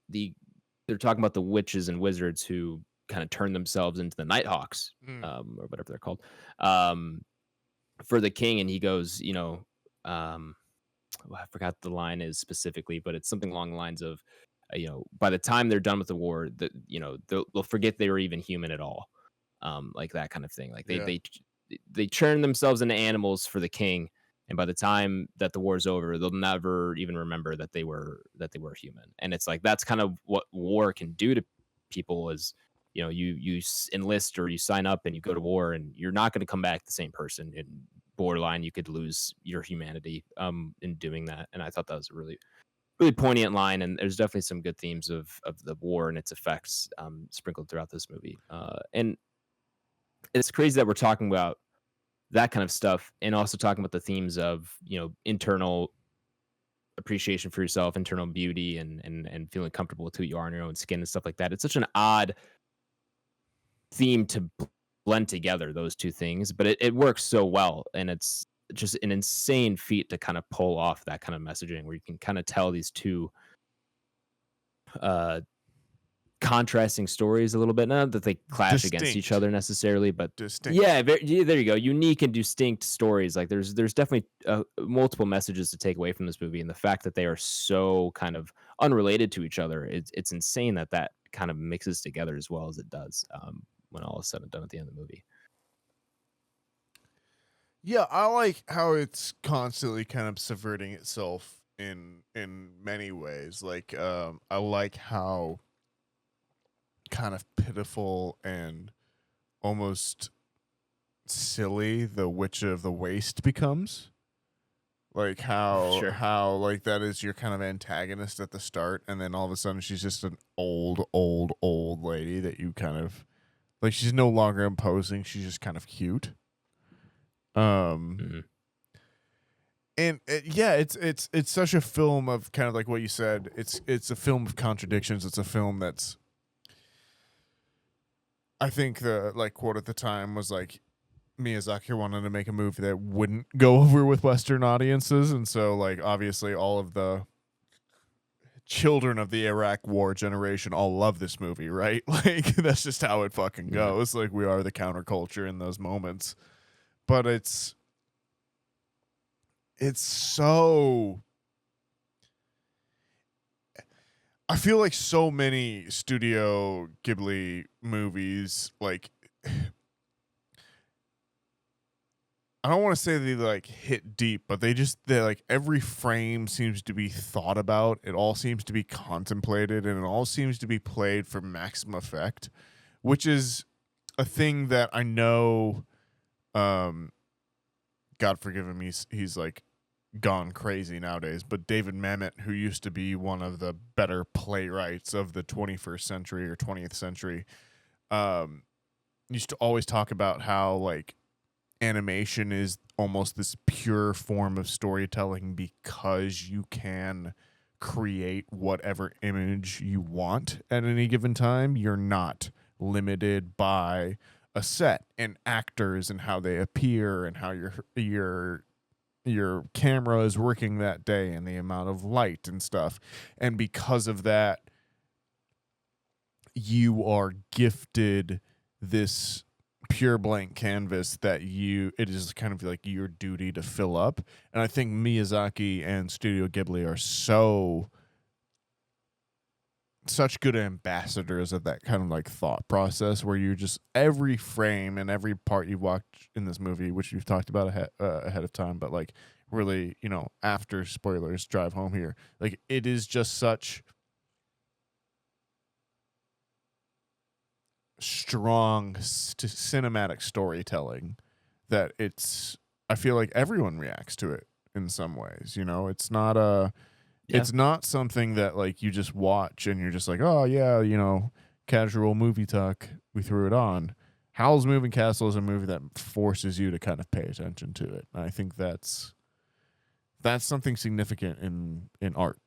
they're talking about the witches and wizards who kind of turn themselves into the Nighthawks, or whatever they're called, for the king. And he goes, I forgot the line is specifically, but it's something along the lines of, by the time they're done with the war, that they'll forget they were even human at all, like that kind of thing. Like they turn themselves into animals for the king, and by the time that the war's over, they'll never even remember that they were human. And it's like that's kind of what war can do to people. Is you enlist or you sign up and you go to war, and you're not going to come back the same person. And borderline, you could lose your humanity in doing that. And I thought that was a really, really poignant line. And there's definitely some good themes of the war and its effects sprinkled throughout this movie. And it's crazy that we're talking about that kind of stuff and also talking about the themes of internal appreciation for yourself, internal beauty, and feeling comfortable with who you are in your own skin and stuff like that. It's such an odd theme to blend together, those two things, but it works so well. And it's just an insane feat to kind of pull off that kind of messaging where you can kind of tell these two contrasting stories a little bit. Not that they clash against each other necessarily, but there you go. Unique and distinct stories. Like there's definitely multiple messages to take away from this movie, and the fact that they are so kind of unrelated to each other, it's insane that kind of mixes together as well as it does when all is said and done at the end of the movie. Yeah, I like how it's constantly kind of subverting itself in many ways. Like I like how kind of pitiful and almost silly the Witch of the Waste becomes. Like how like that is your kind of antagonist at the start, and then all of a sudden she's just an old lady that you kind of like. She's no longer imposing, she's just kind of cute. And it's such a film of kind of like what you said. It's a film of contradictions. It's a film that's, I think the like quote at the time was like, Miyazaki wanted to make a movie that wouldn't go over with Western audiences, and so like obviously all of the children of the Iraq War generation all love this movie, right? Like that's just how it fucking goes. Like we are the counterculture in those moments, but it's so. I feel like so many Studio Ghibli movies, like, I don't want to say they like hit deep, but they like every frame seems to be thought about. It all seems to be contemplated, and it all seems to be played for maximum effect, which is a thing that I know, God forgive him, he's like gone crazy nowadays, but David Mamet, who used to be one of the better playwrights of the 21st century or 20th century, used to always talk about how like animation is almost this pure form of storytelling because you can create whatever image you want at any given time. You're not limited by a set and actors and how they appear and how your camera is working that day and the amount of light and stuff. And because of that, you are gifted this pure blank canvas that it is kind of like your duty to fill up. And I think Miyazaki and Studio Ghibli are such good ambassadors of that kind of like thought process, where you just every frame and every part you watch in this movie, which you've talked about ahead of time, but like really, after spoilers drive home here, like it is just such strong cinematic storytelling that I feel like everyone reacts to it in some ways. It's not it's not something that like you just watch and you're just like, oh yeah, casual movie talk, we threw it on. Howl's Moving Castle is a movie that forces you to kind of pay attention to it. And I think that's something significant in art,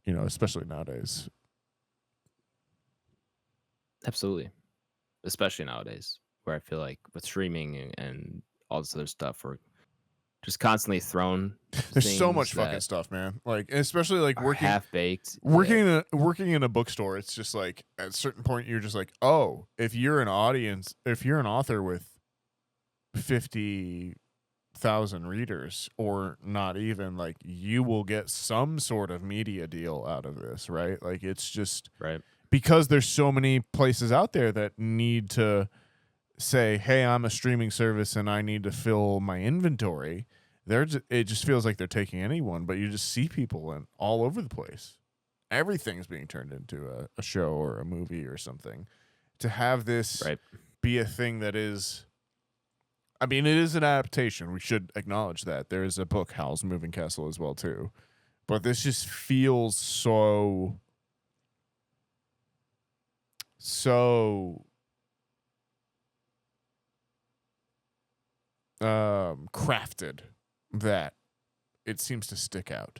especially nowadays. Absolutely. Especially nowadays, where I feel like with streaming and all this other stuff. We're just constantly thrown. There's so much fucking stuff, man. Like, especially like working half baked. Working in a bookstore, it's just like at a certain point you're just like, oh, if you're an author with 50,000 readers, or not even, like, you will get some sort of media deal out of this, right? Like, it's just right because there's so many places out there that need to say, hey, I'm a streaming service and I need to fill my inventory. It just feels like they're taking anyone, but you just see people all over the place. Everything's being turned into a show or a movie or something. To have this be a thing that is, I mean, it is an adaptation. We should acknowledge that. There is a book, Howl's Moving Castle, as well, too. But this just feels so crafted that it seems to stick out.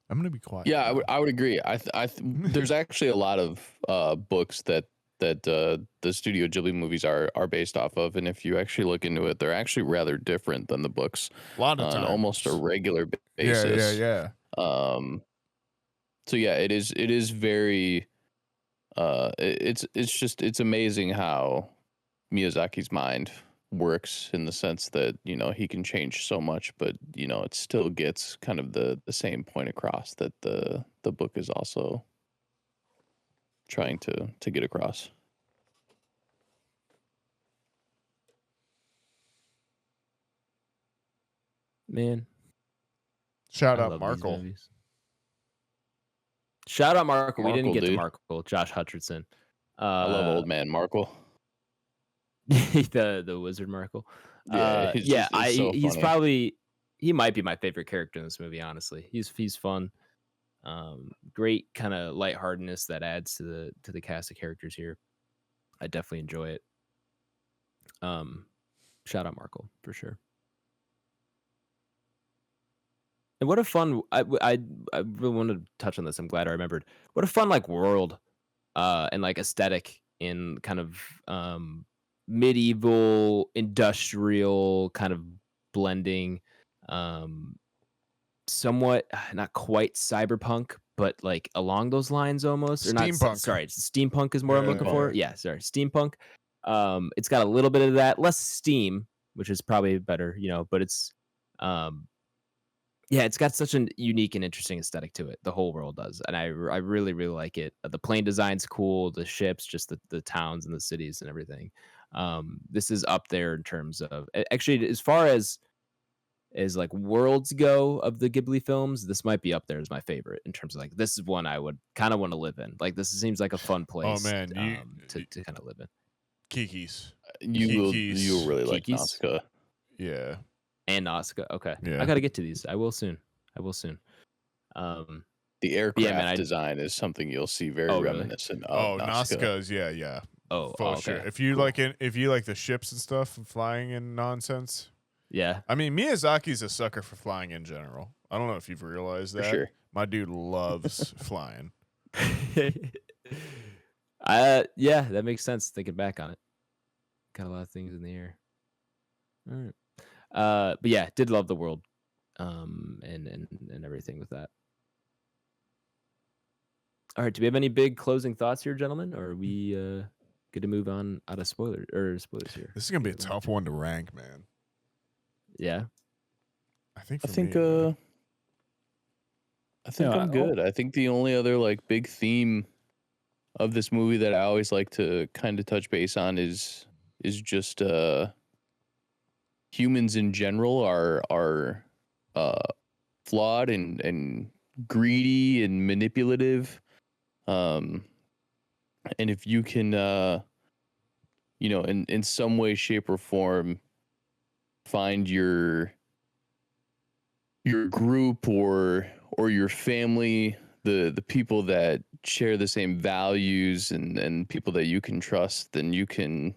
I'm gonna be quiet. Yeah, I would agree. There's actually a lot of books that the Studio Ghibli movies are based off of, and if you actually look into it, they're actually rather different than the books. A lot of on times. Almost a regular basis. Yeah. So yeah, it is very. It's amazing how Miyazaki's mind works, in the sense that, you know, he can change so much, but, you know, it still gets kind of the same point across that the book is also trying to get across. Man, shout out Markle. Shout out Markle. We didn't get dude. to Markle. Josh Hutcherson. I love old man Markle. the wizard Markle. He's probably, he might be my favorite character in this movie, honestly. He's fun. Great kind of lightheartedness that adds to the cast of characters here. I definitely enjoy it. Shout out Markle for sure. And what a fun, I really wanted to touch on this. I'm glad I remembered. What a fun, like, world and like aesthetic in kind of medieval, industrial kind of blending, somewhat not quite cyberpunk, but like along those lines almost. Or steampunk. Not, sorry, steampunk is more I'm looking for. Yeah, sorry, steampunk. It's got a little bit of that, less steam, which is probably better, you know, but it's yeah, it's got such a unique and interesting aesthetic to it. The whole world does, and I really, really like it. The plane design's cool. The ships, just the towns and the cities and everything. This is up there in terms of, actually, as far as like worlds go of the Ghibli films, this might be up there as my favorite in terms of, like, this is one I would kind of want to live in. Like, this seems like a fun place. Oh man, to kind of live in. Kiki's. You'll really like Kiki's? Nausicaa. Yeah. And Nausicaa. Okay. Yeah. I got to get to these. I will soon. The aircraft design is something you'll see very reminiscent of Nausicaa. Nausicaa's, yeah. Oh, for sure. Okay. If you like the ships and stuff and flying and nonsense. Yeah. I mean, Miyazaki's a sucker for flying in general. I don't know if you've realized that. For sure. My dude loves flying. Yeah, that makes sense thinking back on it. Got a lot of things in the air. All right. But yeah, did love the world, and everything with that. All right, do we have any big closing thoughts here, gentlemen, or are we good to move on out of spoilers here? This is gonna be a tough one to rank, man. Yeah, I think I'm good. I think the only other, like, big theme of this movie that I always like to kind of touch base on is just humans in general are flawed and greedy and manipulative, and if you can you know, in some way, shape, or form, find your group or your family, the people that share the same values and people that you can trust, then you can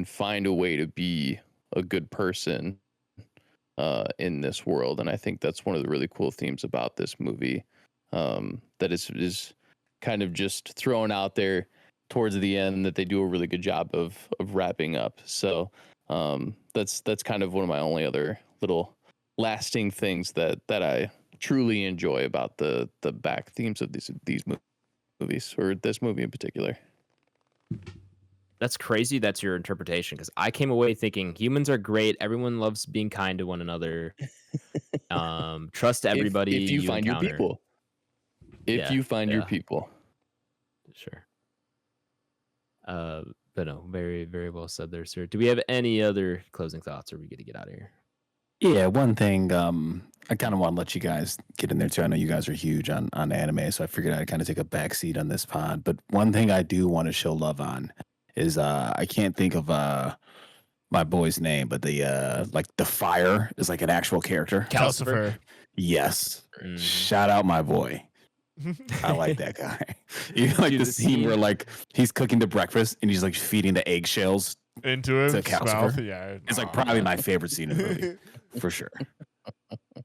find a way to be a good person in this world. And I think that's one of the really cool themes about this movie, that is kind of just thrown out there towards the end that they do a really good job of wrapping up. So that's kind of one of my only other little lasting things that I truly enjoy about the back themes of these movies, or this movie in particular. That's crazy. That's your interpretation, because I came away thinking humans are great. Everyone loves being kind to one another. Trust everybody. If you find encounter. your people. If you find your people. Sure. But no, very, very well said there, sir. Do we have any other closing thoughts, or are we going to get out of here? Yeah, one thing I kind of want to let you guys get in there too. I know you guys are huge on anime, so I figured I'd kind of take a backseat on this pod. But one thing I do want to show love on is I can't think of my boy's name, but the like the fire is like an actual character. Calcifer. Yes. Shout out my boy. I like that guy. You like the scene where like he's cooking the breakfast and he's like feeding the eggshells into his mouth. Yeah, it's like probably my favorite scene in the movie for sure.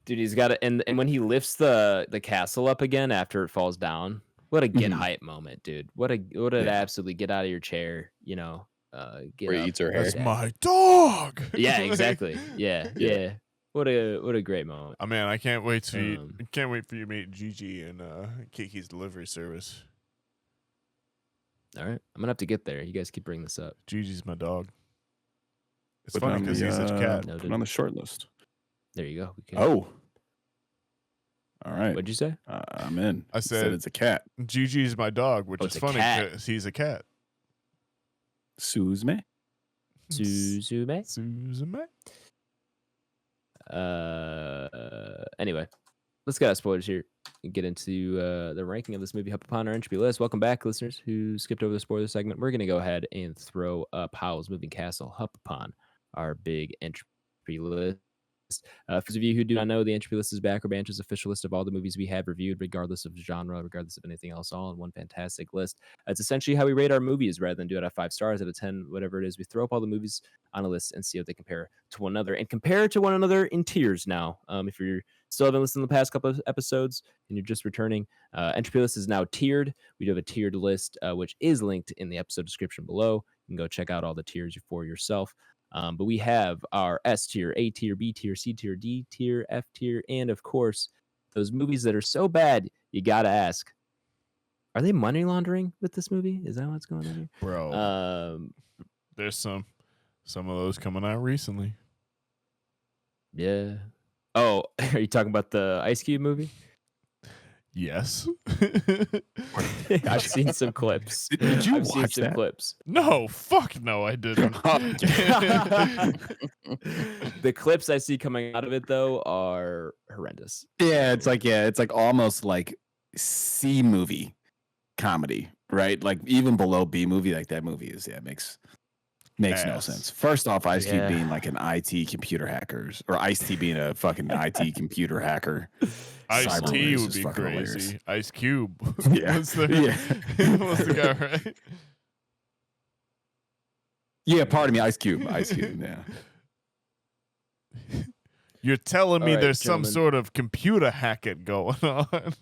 Dude, he's got it, and when he lifts the castle up again after it falls down, what a get hype moment, dude! What an absolutely get out of your chair, get where he eats her hair. That's my dog. Yeah, exactly. Yeah. What a great moment. Oh man, I can't wait for you to meet Gigi and Kiki's delivery service. All right, I'm gonna have to get there. You guys keep bringing this up. Gigi's my dog. It's Put funny because he's a cat. Put on the short list. There you go. Oh, all right. What'd you say? I'm in. I said it's a cat. Gigi's my dog, which is funny because he's a cat. Suzume. Anyway, let's get out of spoilers here and get into the ranking of this movie up upon our Entropy list. Welcome back, listeners who skipped over the spoiler segment. We're going to go ahead and throw up Howl's Moving Castle up upon our big Entropy list. For those of you who do not know, the Entropy list is Back Row Banter's official list of all the movies we have reviewed, regardless of genre, regardless of anything else, all in one fantastic list. It's essentially how we rate our movies rather than do it at 5 stars, out of 10, whatever it is. We throw up all the movies on a list and see how they compare to one another, and compare to one another in tiers now. If you're still haven't listened to the past couple of episodes and you're just returning, Entropy list is now tiered. We do have a tiered list, which is linked in the episode description below. You can go check out all the tiers for yourself. But we have our S tier, A tier, B tier, C tier, D tier, F tier, and of course, those movies that are so bad, you got to ask, are they money laundering with this movie? Is that what's going on here? Bro, there's some of those coming out recently. Yeah. Oh, are you talking about the Ice Cube movie? Yes. I've seen some clips. Did you I've seen watch some that? clips. No, fuck no, I didn't. The clips I see coming out of it though are horrendous. Yeah, it's like almost like C movie comedy, right? Like even below B movie, like that movie is makes no sense. First off, Ice Cube being like an IT computer hackers, or Ice-T being a fucking IT computer hacker. Ice-T would be crazy. Hilarious. Ice Cube. Yeah. was the guy, right? Yeah, pardon me, Ice Cube, yeah. You're telling me there's gentlemen. some sort of computer hacking going on.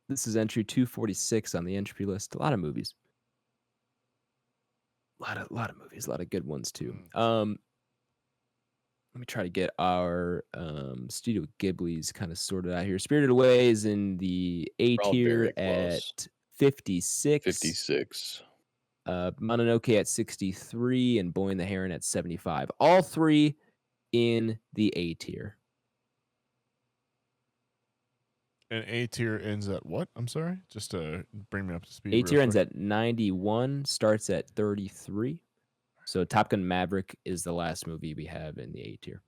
This is entry 246 on the Entropy list. A lot of movies. A lot of movies, a lot of good ones too. Let me try to get our Studio Ghibli's kind of sorted out here. Spirited Away is in the A tier at 56. 56. Mononoke at 63 and Boy and the Heron at 75. All three in the A tier. And A tier ends at what? I'm sorry? Just to bring me up to speed. A tier ends at 91, starts at 33. So Top Gun Maverick is the last movie we have in the A tier.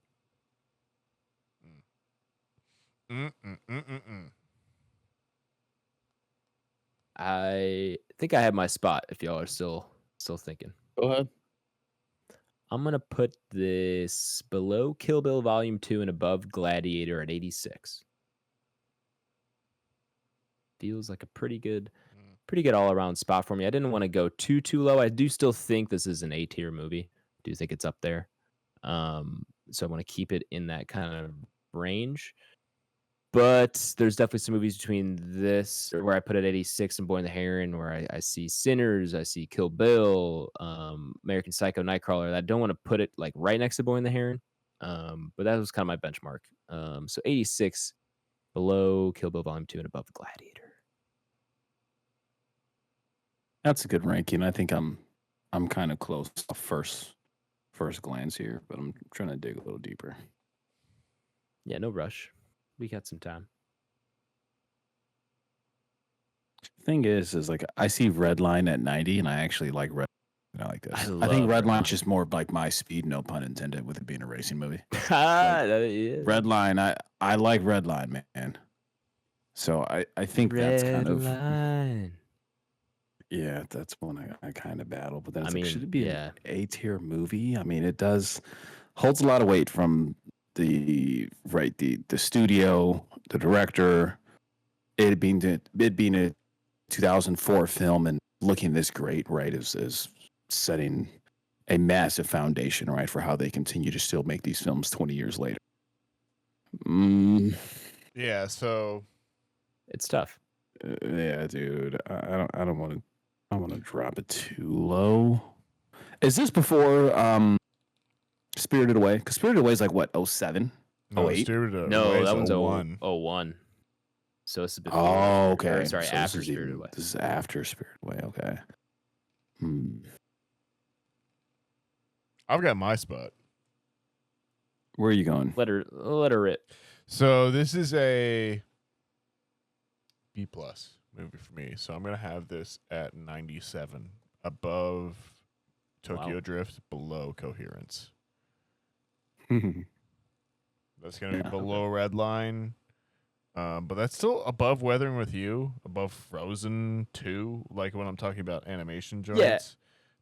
I think I have my spot if y'all are still thinking. Go ahead. I'm going to put this below Kill Bill Volume 2 and above Gladiator at 86. Feels like a pretty good all-around spot for me. I didn't want to go too low. I do still think this is an A-tier movie. I do think it's up there. So I want to keep it in that kind of range. But there's definitely some movies between this, or where I put it at 86 and Boy and the Heron, where I see Sinners, I see Kill Bill, American Psycho, Nightcrawler. I don't want to put it like right next to Boy and the Heron, but that was kind of my benchmark. So 86 below Kill Bill Volume 2 and above Gladiator. That's a good ranking. I think I'm kind of close first glance here, but I'm trying to dig a little deeper. Yeah, no rush. We got some time. Thing is like I see Redline at 90, and I actually like Red. I like this. I think Redline's just more like my speed, no pun intended, with it being a racing movie. Redline, I like Redline, man. So I think that's kind of Redline. Yeah, that's one I kind of battle. But then it's like, should it be an A-tier movie? I mean, it holds a lot of weight from the studio, the director, it being a 2004 film and looking this great, right, is setting a massive foundation, right, for how they continue to still make these films 20 years later. Yeah, so it's tough. Yeah, dude, I don't want to drop it too low. Is this before Spirited Away? Because Spirited Away is like what, 07? No, 08? No, that one's 01. So it's a bit. Oh, okay. Or, sorry, so after Spirited Away. This is after Spirited Away. Okay. I've got my spot. Where are you going? Let her rip. So this is a B+ movie for me. So I'm gonna have this at 97, above Tokyo Drift, below Coherence. That's gonna be below Redline, but that's still above Weathering with You, above Frozen 2. Like when I'm talking about animation joints, yeah,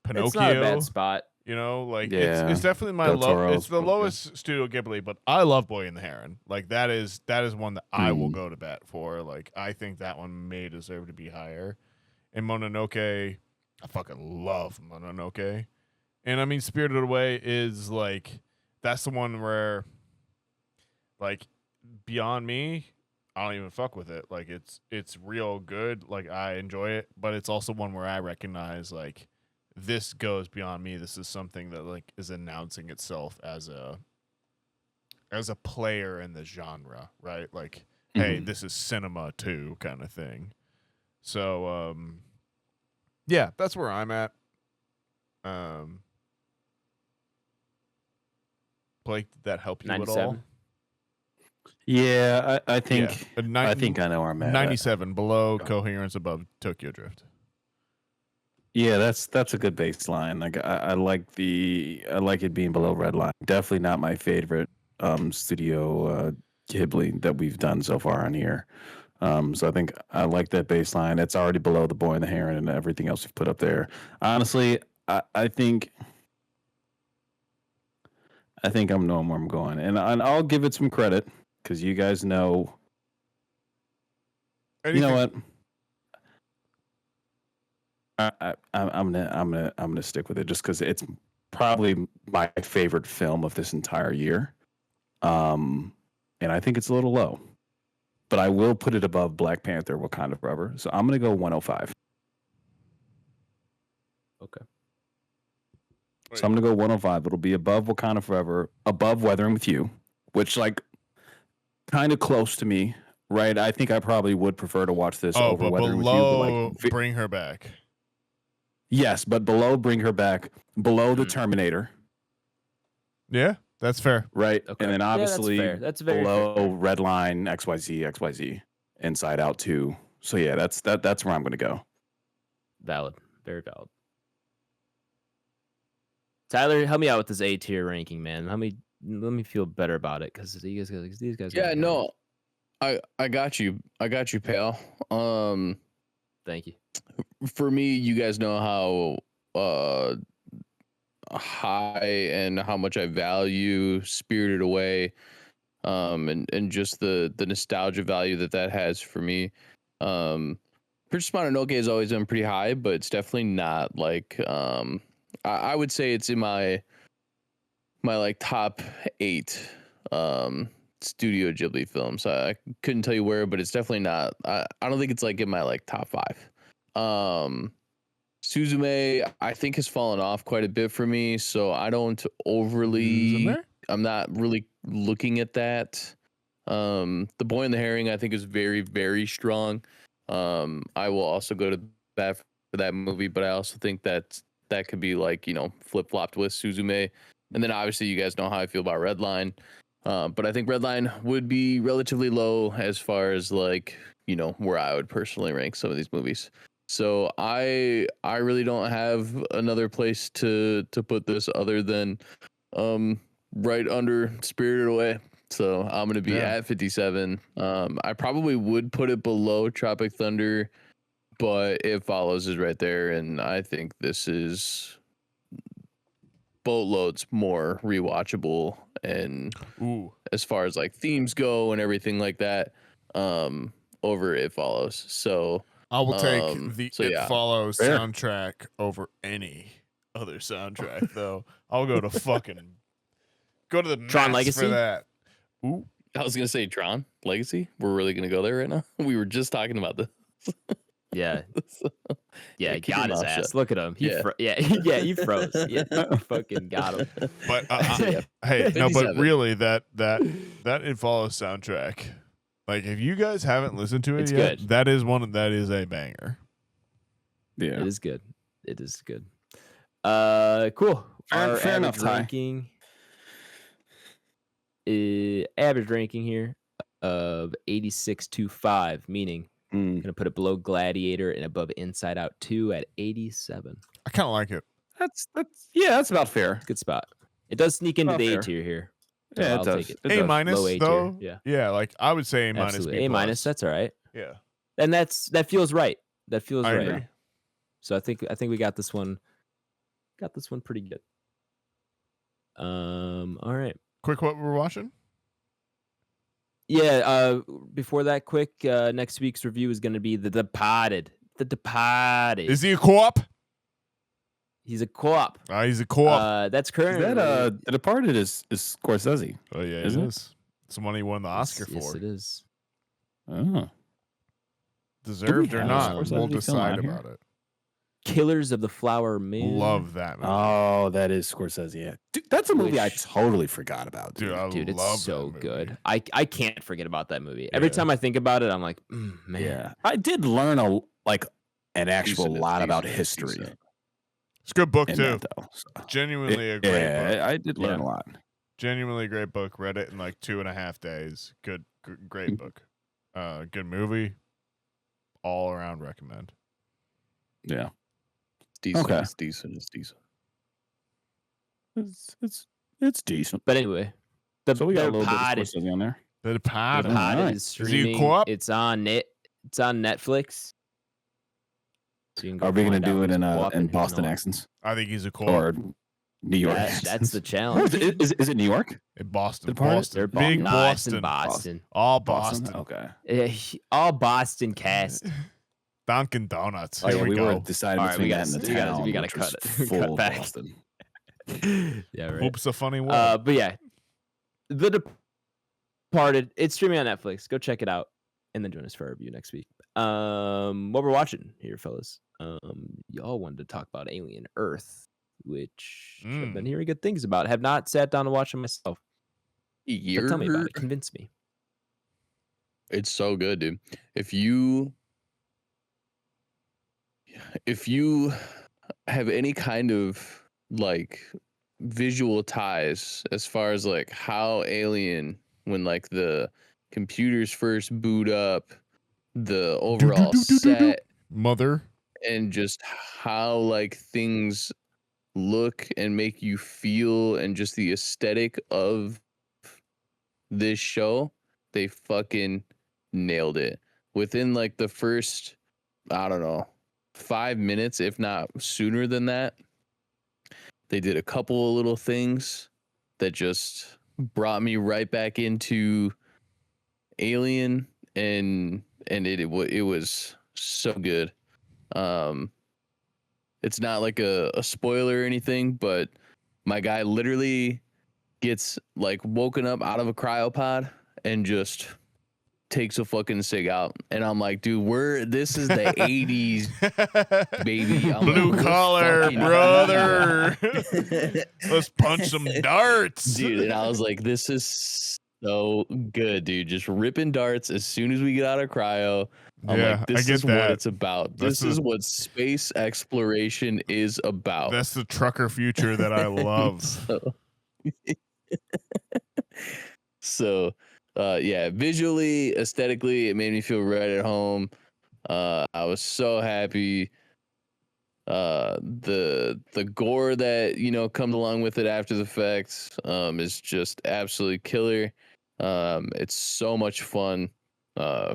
Pinocchio. It's not a bad spot. You know, like it's definitely my low. It's the lowest Studio Ghibli, but I love Boy and the Heron. Like that is one that I will go to bat for. Like I think that one may deserve to be higher. And Mononoke, I fucking love Mononoke. And I mean, Spirited Away is like, that's the one where, like, beyond me, I don't even fuck with it. Like it's real good. Like I enjoy it, but it's also one where I recognize like, this goes beyond me. This is something that like is announcing itself as a player in the genre, right? Like, hey, this is cinema too, kind of thing. So, yeah, that's where I'm at. Blake, did that help you 97? At all? Yeah, I think I think I know where I'm at. 97 below Coherence, above Tokyo Drift. Yeah, that's a good baseline. Like I like it being below Redline. Definitely not my favorite Studio Ghibli that we've done so far on here. So I think I like that baseline. It's already below The Boy and the Heron and everything else we've put up there. Honestly, I think I'm knowing where I'm going, and I'll give it some credit because you guys know. You know what? I'm gonna stick with it just because it's probably my favorite film of this entire year, and I think it's a little low, but I will put it above Black Panther: Wakanda Forever. So I'm gonna go 105. Okay. So I'm gonna go 105. It'll be above Wakanda Forever, above Weathering with You, which like kind of close to me, right? I think I probably would prefer to watch this over Weathering with You. But like, Bring Her Back. Yes, but below Bring Her Back, below The Terminator. Yeah, that's fair. Right. Okay. And then obviously that's very below fair. Redline, XYZ, Inside Out 2. So yeah, that's where I'm going to go. Valid. Very valid. Tyler, help me out with this A tier ranking, man. Let me feel better about it because these guys. Yeah, no, I got you. I got you, pal. Thank you. For me, you guys know how high and how much I value Spirited Away, and just the nostalgia value that has for me. Princess Mononoke has always been pretty high, but it's definitely not like I would say it's in my like top 8 Studio Ghibli film, so I couldn't tell you where, but it's definitely not. I don't think it's like in my like top 5. Suzume, I think, has fallen off quite a bit for me, so I don't overly. I'm not really looking at that. The Boy and the Herring, I think, is very, very strong. I will also go to bat for that movie, but I also think that could be like, flip flopped with Suzume. And then obviously you guys know how I feel about Redline. But I think Redline would be relatively low as far as like, where I would personally rank some of these movies. So I really don't have another place to put this other than right under Spirited Away. So I'm gonna be at 57. I probably would put it below Tropic Thunder, but It Follows is right there, and I think this is boatloads more rewatchable and as far as like themes go and everything like that, over It Follows. So I will take the It Follows soundtrack over any other soundtrack, though. I'll go to the Tron max Legacy for that. Ooh. I was gonna say Tron Legacy. We're really gonna go there right now. We were just talking about this. Yeah. Yeah, keep got your his mouth ass. shut. Look at him. He he froze. Yeah, he fucking got him. But hey, no, but really that It Follows soundtrack. Like, if you guys haven't listened to it It's yet, good. that is a banger. Yeah. It is good. It is good. Cool. Our fair enough, average Ty. ranking. Average ranking here of 86.25, meaning I'm gonna put it below Gladiator and above Inside Out 2 at 87. I kind of like it. That's about fair. Good spot. It does sneak into About the A fair. tier here. So Yeah, it I'll does. take it. It A does. minus Low A though. tier. Yeah, like I would say A minus. Absolutely. B A minus. plus. That's all right. Yeah, And that feels right. That feels I right. agree. So I think we got this one. Got this one pretty good. All right. Quick, what we're watching? Yeah. Before that, quick. Next week's review is going to be The Departed. The Departed. Is he a co-op? He's a co-op. He's a co-op. That's Is currently. that The Departed is Scorsese? Oh yeah, isn't it it? is. It's the one he won the Oscar Yes, for. it is. Oh. Deserved or have not, Scorsese we'll film decide on here? about it. Killers of the Flower Moon. Love that movie. Oh, that is Scorsese. Yeah, dude, that's a movie I Which- totally forgot about. Dude, I Dude, love it's so that movie. good. I can't forget about that movie. Every Yeah. time I think about it, I'm like, man. Yeah, I did learn an actual Decent, lot about decent, history. decent. It's a good book in too. that, though. So, Genuinely a great book. I did learn Yeah. a lot. Genuinely great book. Read it in like 2.5 days. Great book. Good movie. All around recommend. Yeah, It's decent. Okay. It's decent. It's decent. it's decent. But anyway, So we got a little bit of Departed. Scorsese on there. The Departed. Departed Alright. is Is he a streaming. co-op? It's on Netflix. So you can go Are we gonna find out do it who's in co-op in and who's Boston not. accents I think he's a co-op. or New York? That's accents? the Oh, challenge. is it New York? In Boston. Departed? Boston. They're Big Nah, it's in Boston. Boston. All Boston. Okay. All Boston cast. Dunkin' Donuts. Oh, Here yeah, we we go. were deciding All right, we between gotta- that and the we gotta- town. we gotta which was cut it. full Cut of back. Boston. Yeah, right. Oops, a funny word. But yeah, The Departed. It's streaming on Netflix. Go check it out, and then join us for our review next week. What we're watching here, fellas. Y'all wanted to talk about Alien Earth, which I've been hearing good things about. Have not sat down to watch it myself. But tell me about it. Convince me. It's so good, dude. If you have any kind of like visual ties as far as like how Alien, when like the computers first boot up, the overall set, Mother. and just how like things look and make you feel, and just the aesthetic of this show, they fucking nailed it. Within like the first, I don't know, 5 minutes, if not sooner than that, they did a couple of little things that just brought me right back into Alien, and it was so good. It's not like a spoiler or anything, but my guy literally gets like woken up out of a cryopod and just takes a fucking cig out, and I'm like, dude, this is the 80s, baby. I'm Blue like, collar, brother. Let's punch some darts, dude. And I was like, this is so good, dude. Just ripping darts as soon as we get out of cryo. I'm like, this is what it's about. This is what space exploration is about. That's the trucker future that I love. So yeah, visually, aesthetically, it made me feel right at home. I was so happy. The gore that, you know, comes along with it after the fact is just absolutely killer. It's so much fun.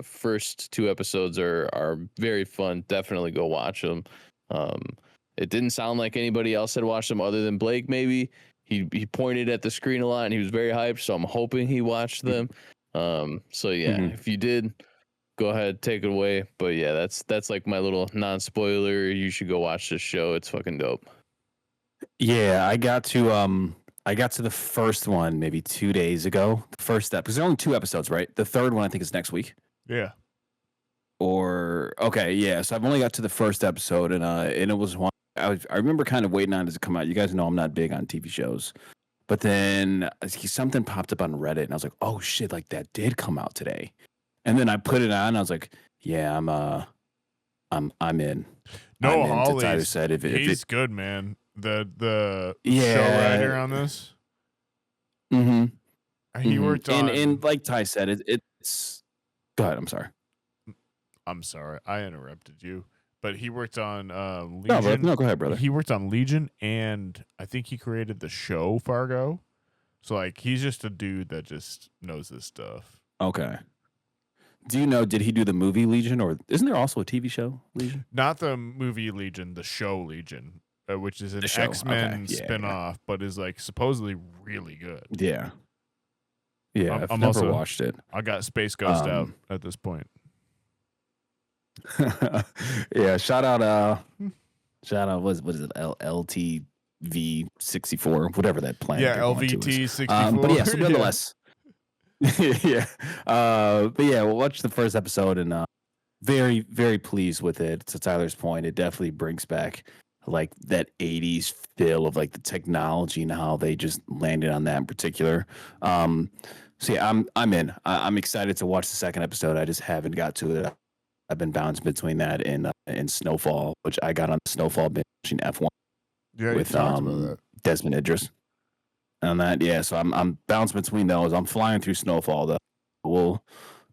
First 2 episodes are very fun. Definitely go watch them. It didn't sound like anybody else had watched them other than Blake. Maybe he pointed at the screen a lot and he was very hyped, so I'm hoping he watched them. So yeah, if you did, go ahead, take it away. But yeah, that's like my little non-spoiler. You should go watch this show. It's fucking dope. Yeah, I got to the first one maybe 2 days ago. The first step, because there are only 2 episodes, right? The third one I think is next week. Yeah. Or okay, yeah. So I've only got to the first episode, and it was one I remember kind of waiting on it to come out. You guys know I'm not big on TV shows, but then something popped up on Reddit, and I was like, oh shit, like that did come out today. And then I put it on, and I was like, yeah, I'm in. No, Holly, Tyler said he's good, man. The show writer on this. He worked on, and like Ty said, it's. Go ahead. I'm sorry. I'm sorry, I interrupted you. But he worked on Legion. No, go ahead, brother. He worked on Legion, and I think he created the show Fargo. So like, he's just a dude that just knows this stuff. Okay. Do you know? Did he do the movie Legion, or isn't there also a TV show Legion? Not the movie Legion, the show Legion, which is an X-Men spinoff, but is like supposedly really good. Yeah. Yeah, I've never watched it. I got Space Ghost out at this point. Yeah, shout out what is it, LTV 64, whatever that planet. Yeah, LVT 64. But yeah, so nonetheless. Yeah. But yeah, we'll watch the first episode, and very, very pleased with it. To Tyler's point, it definitely brings back like that 80s feel of like the technology and how they just landed on that in particular. So yeah, I'm in. I'm excited to watch the second episode. I just haven't got to it. I've been bouncing between that and Snowfall, which I got on Snowfall binge watching F1 with Desmond Idris on that. Yeah, so I'm bouncing between those. I'm flying through Snowfall though. We'll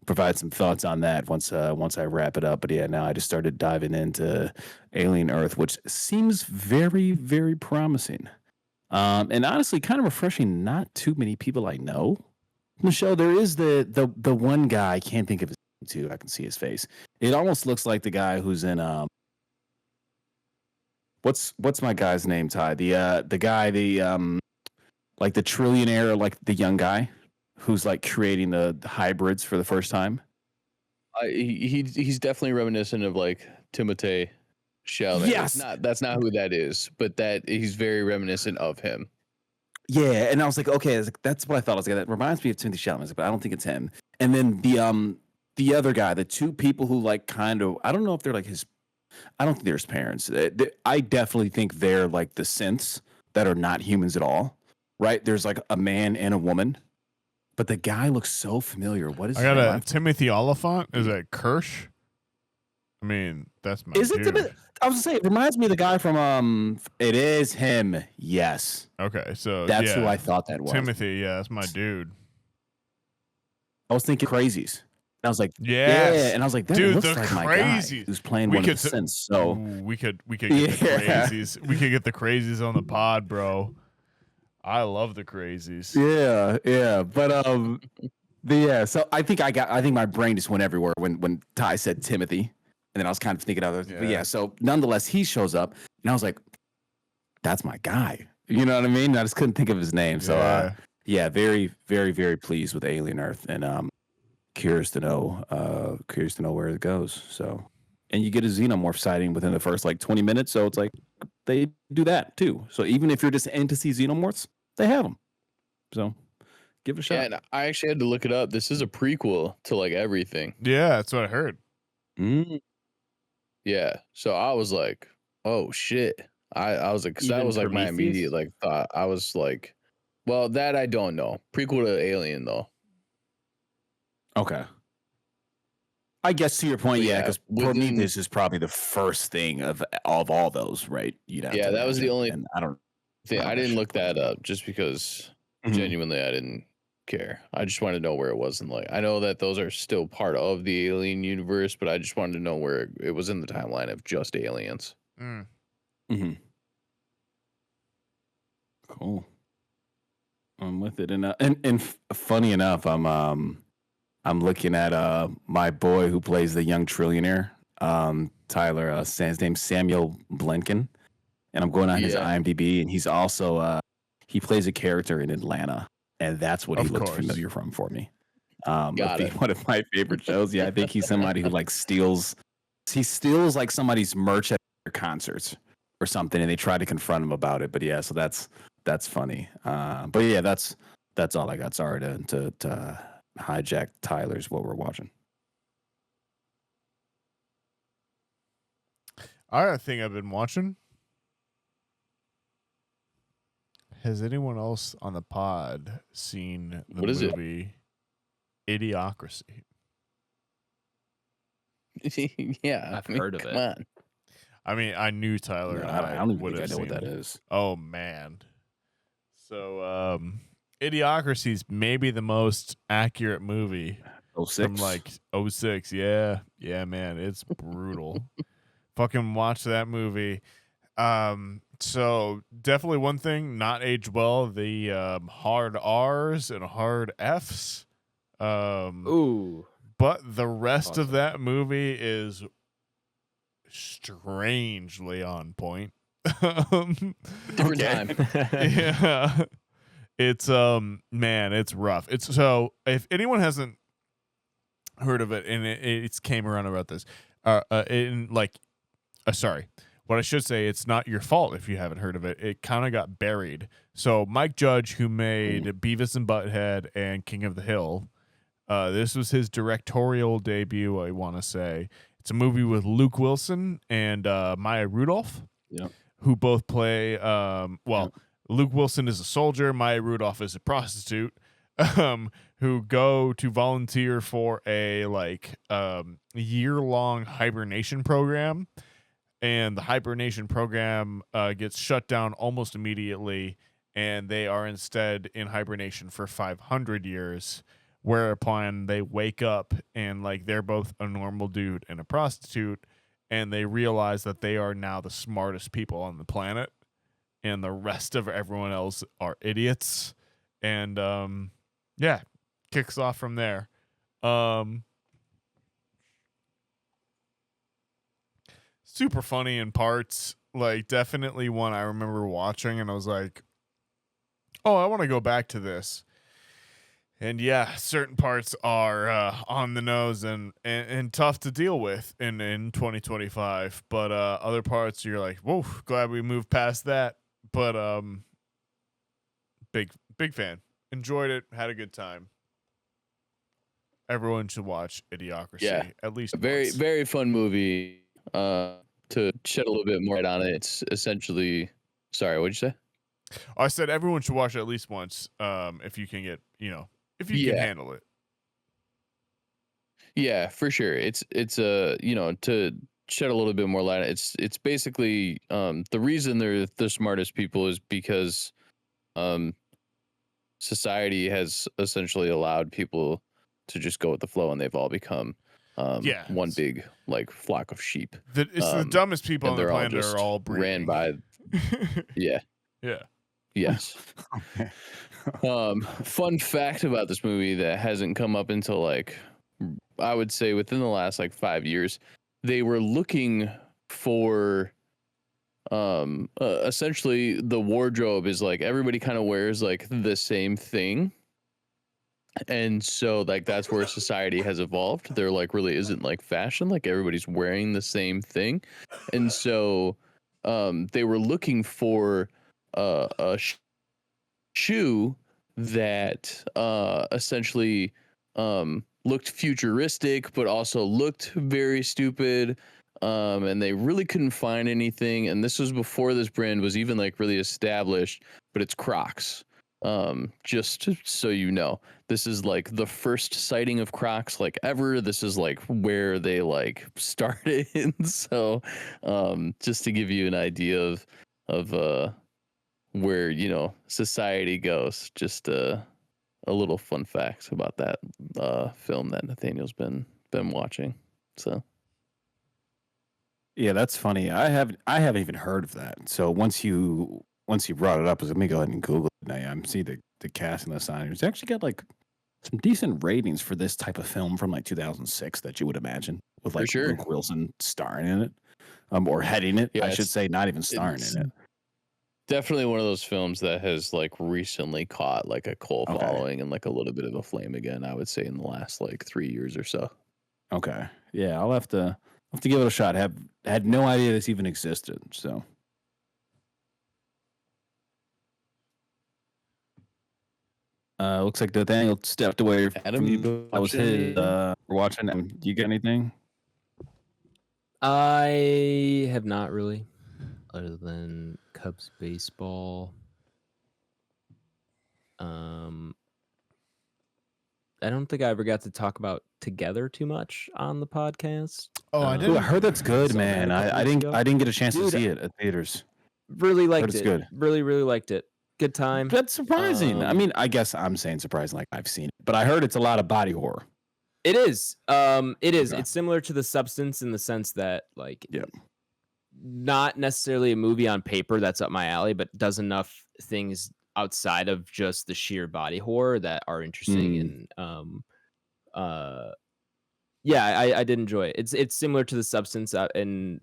provide some thoughts on that once I wrap it up. But yeah, now I just started diving into Alien Earth, which seems very, very promising. And honestly, kind of refreshing. Not too many people I know from the show. There is the one guy, I can't think of his name too. I can see his face. It almost looks like the guy who's in what's my guy's name, Ty? The guy, like the trillionaire, like the young guy who's like creating the hybrids for the first time. He's definitely reminiscent of like Timothée Chalamet. Yes, that's not who that is, but that he's very reminiscent of him. Yeah, and I was like, okay, that's what I thought. I was like, that reminds me of Timothée Chalamet, but I don't think it's him. And then the other guy, the 2 people who like kind of, I don't know if they're like his, I don't think they're his parents. I definitely think they're like the synths that are not humans at all, right? There's like a man and a woman, but the guy looks so familiar. What is? I got a Timothy Oliphant. Is that Kirsch? I mean, that's my. Is it Timothy? I was gonna say it reminds me of the guy from. It is him. Yes. Okay, so that's who I thought that was. Timothy. Yeah, that's my dude. I was thinking Crazies. And I was like, yeah, and I was like, that dude, looks the like my Crazies. Guy who's playing one of the synths. So we could get the Crazies. We could get the Crazies on the pod, bro. I love the Crazies. Yeah. But so I think my brain just went everywhere when Ty said Timothy, and then I was kind of thinking of it. But yeah, so nonetheless, he shows up, and I was like, that's my guy. You know what I mean? I just couldn't think of his name. So very, very, very pleased with Alien Earth, and curious to know where it goes. So, and you get a xenomorph sighting within the first like 20 minutes. So it's like they do that too. So even if you're just in to see xenomorphs, they have them. So give it a shot. Yeah, and I actually had to look it up. This is a prequel to like everything. Yeah, that's what I heard. Mm. Yeah, so I was like, oh shit. I was like, 'cause that Even was like my Prometheus? immediate like thought. I was like, well, that I don't know. Prequel to Alien though. Okay. I guess to your point, But yeah, yeah, because within- Prometheus is probably the first thing of all those, right? You'd have Yeah, to that was the imagine. only And I don't. thing. I didn't look that up just because Mhm. genuinely I didn't care. I just wanted to know where it was in like. I know that those are still part of the Alien universe, but I just wanted to know where it was in the timeline of just aliens. Mm. Mm-hmm. Cool. I'm with it, and funny enough, I'm looking at my boy who plays the young trillionaire, Tyler. His name's Samuel Blenken, and I'm going on his IMDb, and he's also he plays a character in Atlanta, and that's what he Of looked course. familiar from for me. Got it. One of my favorite shows. Yeah, I think he's somebody who like steals like somebody's merch at their concerts or something, and they try to confront him about it. But yeah, so that's funny. But yeah, that's all I got. Sorry to hijack Tyler's what we're watching. Other thing I've been watching. Has anyone else on the pod seen the What is it? movie Idiocracy? Yeah, I've heard of come it. on. I mean, I knew Tyler and I don't even would think I have know what seen that it. is. Oh man. So Idiocracy is maybe the most accurate movie 06? from like 06. Yeah, man, it's brutal. Fucking watch that movie. So definitely one thing not aged well, the hard R's and hard F's. Ooh. But the rest of Awesome. that movie is strangely on point. Different time. Yeah. It's man, it's rough. It's so if anyone hasn't heard of it, and it's came around about this, sorry. What I should say, it's not your fault if you haven't heard of it. It kind of got buried. So Mike Judge, who made Beavis and Butthead and King of the Hill, this was his directorial debut, I want to say. It's a movie with Luke Wilson and Maya Rudolph, who both play, Luke Wilson is a soldier, Maya Rudolph is a prostitute, who go to volunteer for a year-long hibernation program. And the hibernation program gets shut down almost immediately, and they are instead in hibernation for 500 years, whereupon they wake up and they're both a normal dude and a prostitute, and they realize that they are now the smartest people on the planet, and the rest of everyone else are idiots. And kicks off from there. Super funny in parts, definitely one I remember watching and I was like, oh, I want to go back to this. And yeah, certain parts are on the nose and tough to deal with in 2025, but other parts you're like, whoa, glad we moved past that. But big fan, enjoyed it, had a good time. Everyone should watch Idiocracy at least very once. very fun movie. To shed a little bit more light on it, it's essentially. Sorry, what'd you say? I said everyone should watch it at least once. If you can get, if you can handle it. Yeah, for sure. It's to shed a little bit more light. It's basically the reason they're the smartest people is because society has essentially allowed people to just go with the flow, and they've all become one big flock of sheep. It's the dumbest people on the planet are all breeding. Ran by. Yeah. Yes. Fun fact about this movie that hasn't come up until I would say within the last 5 years, they were looking for essentially the wardrobe is everybody kind of wears the same thing. And so that's where society has evolved. There really isn't fashion, everybody's wearing the same thing. And so they were looking for a shoe that essentially looked futuristic, but also looked very stupid. And they really couldn't find anything. And this was before this brand was even like really established, but it's Crocs. Just so you know, this is like the first sighting of Crocs like ever. This is like where they like started. So just to give you an idea of where, you know, society goes, just a little fun facts about that film that Nathaniel's been watching. So yeah, that's funny. I haven't even heard of that. So once you brought it up, I was like, let me go ahead and Google it. And I see the cast and the sign. It's actually got like some decent ratings for this type of film from like 2006 that you would imagine, with like sure. Luke Wilson starring in it, or heading it. Yeah, I should say, not even starring in it. Definitely one of those films that has like recently caught like a cult following and like a little bit of a flame again, I would say, in the last like 3 years or so. Okay. Yeah, I'll have to give it a shot. Had no idea this even existed. So looks like Nathaniel stepped away. Adam, I was his watching. You got anything? I have not really, other than Cubs baseball. I don't think I ever got to talk about Together too much on the podcast. Oh, I did. I heard that's good, man. I didn't get a chance to see it at theaters. Really liked it. Good. Really liked it. Good time. That's surprising. I mean, I guess I'm saying surprising, like I've seen it, but I heard it's a lot of body horror. It is. It is. Okay. It's similar to The Substance in the sense that, like, not necessarily a movie on paper that's up my alley, but does enough things outside of just the sheer body horror that are interesting. And I did enjoy it. It's similar to The Substance in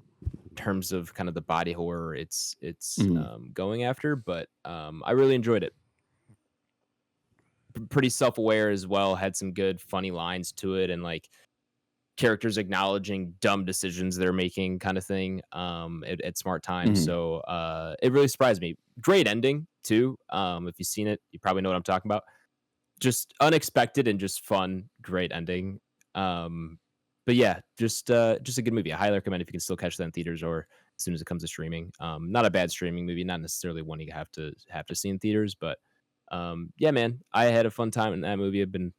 terms of kind of the body horror it's going after, but I really enjoyed it. Pretty self-aware as well, had some good funny lines to it, and like characters acknowledging dumb decisions they're making, kind of thing, at smart times. So it really surprised me. Great ending too. If you've seen it, you probably know what I'm talking about. Just unexpected and just fun. Great ending. But yeah, just a good movie. I highly recommend if you can still catch that in theaters or as soon as it comes to streaming. Not a bad streaming movie, not necessarily one you have to see in theaters, but yeah, man, I had a fun time in that movie. I've been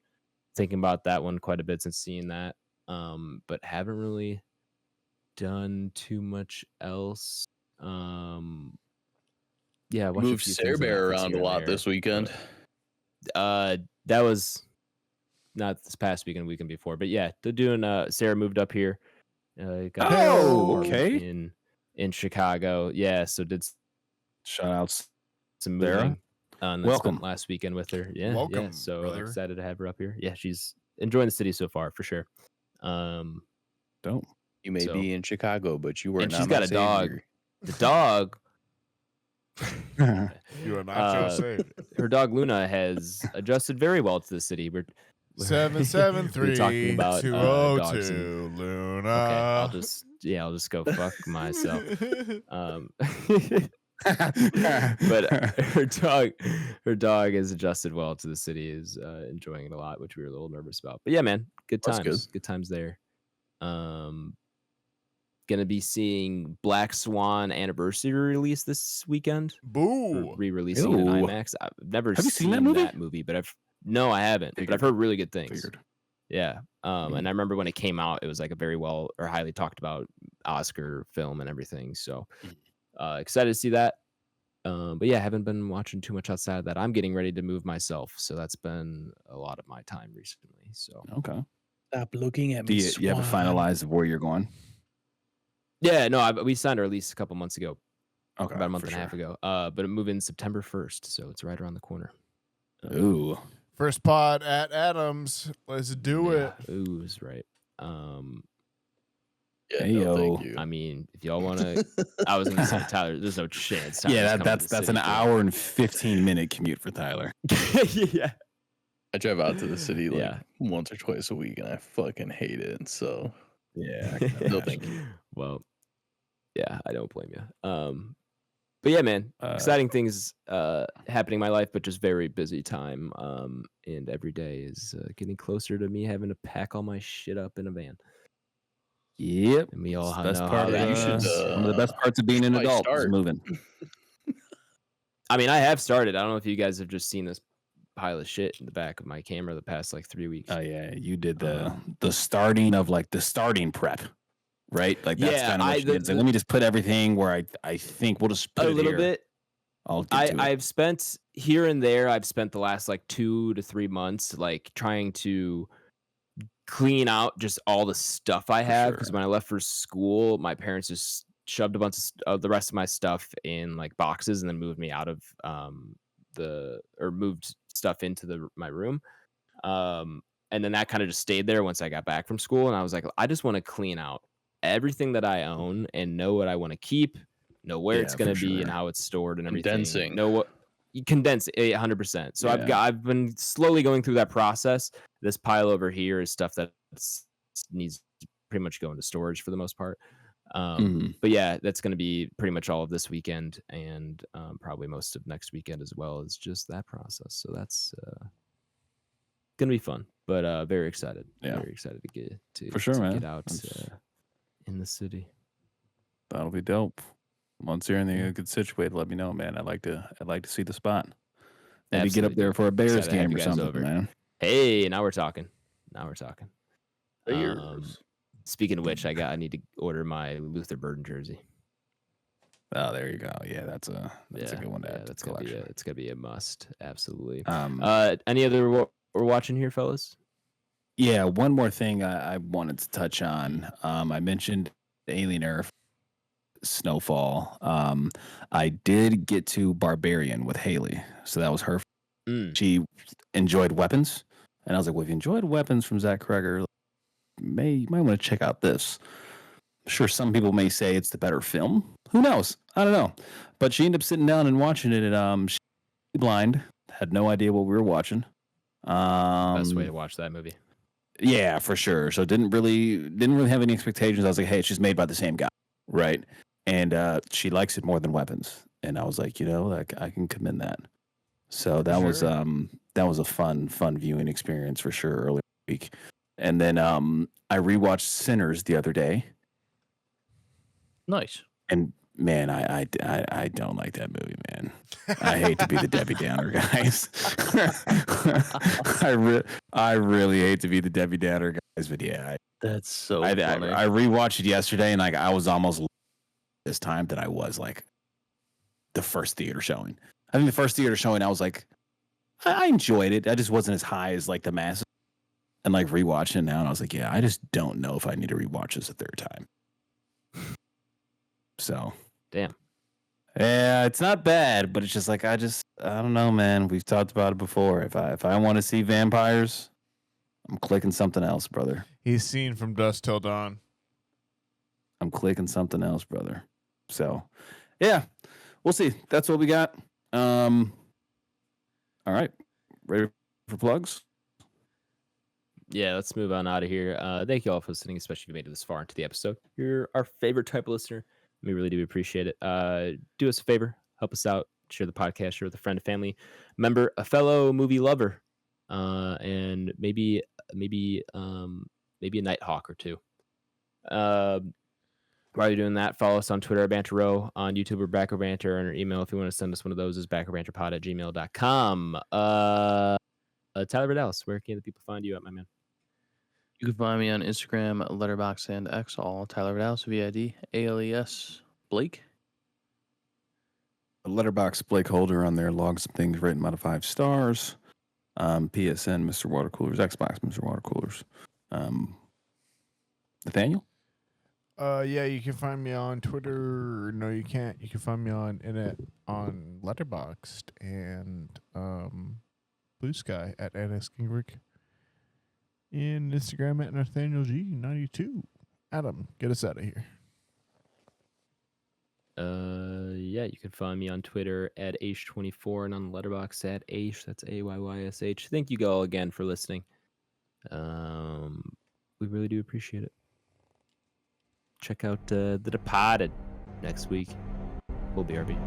thinking about that one quite a bit since seeing that, but haven't really done too much else. Yeah, moved Sarah Bear around a lot this weekend. That was not this past weekend, weekend before, but yeah, they're doing. Sarah moved up here. Okay. In Chicago, yeah. So did shout outs some moving. Welcome last weekend with her. Yeah, welcome. Yeah. So brother. Excited to have her up here. Yeah, she's enjoying the city so far for sure. Don't. You may be in Chicago, but you were and not. She's got a dog. The dog. You are not your savior. Her dog Luna has adjusted very well to the city. We're 773 talking about 202 Luna. Okay, I'll just go fuck myself. But her dog has adjusted well to the city, is enjoying it a lot, which we were a little nervous about. But yeah, man, good times. Good times there. Gonna be seeing Black Swan anniversary release this weekend. Boo! Re-releasing it in IMAX. I've never seen that movie, but I haven't. But I've heard really good things. Figured. Yeah. And I remember when it came out, it was like a very well or highly talked about Oscar film and everything. So excited to see that. But yeah, I haven't been watching too much outside of that. I'm getting ready to move myself, so that's been a lot of my time recently. So okay. Stop looking at me. You haven't finalized where you're going? Yeah, no, we signed our lease a couple months ago. Okay, about a month and a half ago. But it moved in September 1st, so it's right around the corner. Ooh. First pod at Adams. Let's do it. Ooh is right. Yeah, thank you. I mean, if y'all want to, I was going to say Tyler. There's no chance. Yeah, that's an hour and 15-minute commute for Tyler. Yeah. I drive out to the city once or twice a week, and I fucking hate it. So yeah, no thank you. Well, yeah, I don't blame you. But yeah, man, exciting things happening in my life, but just very busy time. And every day is getting closer to me having to pack all my shit up in a van. Yep. And we all It's the best know part how that one of the best parts of being an adult is moving. I mean, I have started. I don't know if you guys have just seen this pile of shit in the back of my camera the past like 3 weeks. Oh yeah, you did the starting of like the starting prep, right? Like that's kind of what you did. So let me just put everything where I think we'll just put a it little here. bit. I'll get to it. I've spent here and there. I've spent the last like 2 to 3 months like trying to clean out just all the stuff I have, because when I left for school, my parents just shoved a bunch of the rest of my stuff in like boxes and then moved me out of moved stuff into my room. And then that kind of just stayed there once I got back from school. And I was like, I just want to clean out everything that I own and know what I want to keep, know where it's going to be and how it's stored and everything. Condensing. Know what you condense 100%. So I've been slowly going through that process. This pile over here is stuff that needs to pretty much go into storage for the most part. But yeah, that's going to be pretty much all of this weekend and probably most of next weekend as well, is just that process. So that's going to be fun, but very excited. Yeah. Very excited to get man. Get out in the city. That'll be dope. Once you're in the good situated, let me know, man. I'd like to see the spot. Maybe get up there for a Bears game or something, man. Hey, now we're talking. Bears. Speaking of which, I need to order my Luther Burden jersey. Oh, there you go. Yeah, that's a good one to add to the collection. It's gonna be a must. Absolutely. Any other we're watching here, fellas? Yeah, one more thing I wanted to touch on. I mentioned Alien Earth, Snowfall. I did get to Barbarian with Haley, so that was her. She enjoyed Weapons, and I was like, well, if you enjoyed Weapons from Zach Kreger, you might want to check out this. Sure, some people may say it's the better film. Who knows? I don't know. But she ended up sitting down and watching it, and she was blind, had no idea what we were watching. Best way to watch that movie. Yeah, for sure. So didn't really have any expectations. I was like, hey, it's just made by the same guy, right? And she likes it more than Weapons. And I was like, like I can commend that. So that was a fun viewing experience for sure earlier in the week. And then I rewatched Sinners the other day. Nice. And man, I don't like that movie, man. I hate to be the Debbie Downer, guys. I really hate to be the Debbie Downer, guys. But yeah, that's so funny. I rewatched it yesterday, and like I was almost this time that I was like the first theater showing. I think the first theater showing, I was like, I enjoyed it. I just wasn't as high as like the masses. And like rewatching it now, and I was like, yeah, I just don't know if I need to rewatch this a third time. So, damn. Yeah, it's not bad, but it's just like I don't know, man. We've talked about it before. If I want to see vampires, I'm clicking something else, brother. He's seen From Dusk Till Dawn. I'm clicking something else, brother. So, yeah, we'll see. That's what we got. All right, ready for plugs? Yeah, let's move on out of here. Thank you all for listening, especially if you made it this far into the episode. You're our favorite type of listener. We really do appreciate it. Do us a favor, help us out, share the podcast, share with a friend, a family member, a fellow movie lover, and maybe a Nighthawk or two. While you're doing that, follow us on Twitter at Banter Row, on YouTube or Back Row Banter, and our email if you want to send us one of those is backrowbanterpod@gmail.com. Tyler Dallas, where can the people find you at, my man? You can find me on Instagram, Letterboxd, and X, all Tyler Dallas, VIDALES Blake. Letterboxd BlakeHolder on there, logs some things, rating them out of 5 stars. PSN, Mr. Watercoolers, Xbox, Mr. Watercoolers. Nathaniel? Yeah, you can find me on Twitter. No, you can't. You can find me on Letterboxd and Blue Sky at NS Gingrich. And Instagram at NathanielG92. Adam, get us out of here. Yeah, you can find me on Twitter at Aish24 and on Letterboxd at Aish. That's AYYSH. Thank you all again for listening. We really do appreciate it. Check out The Departed next week. We'll be RB.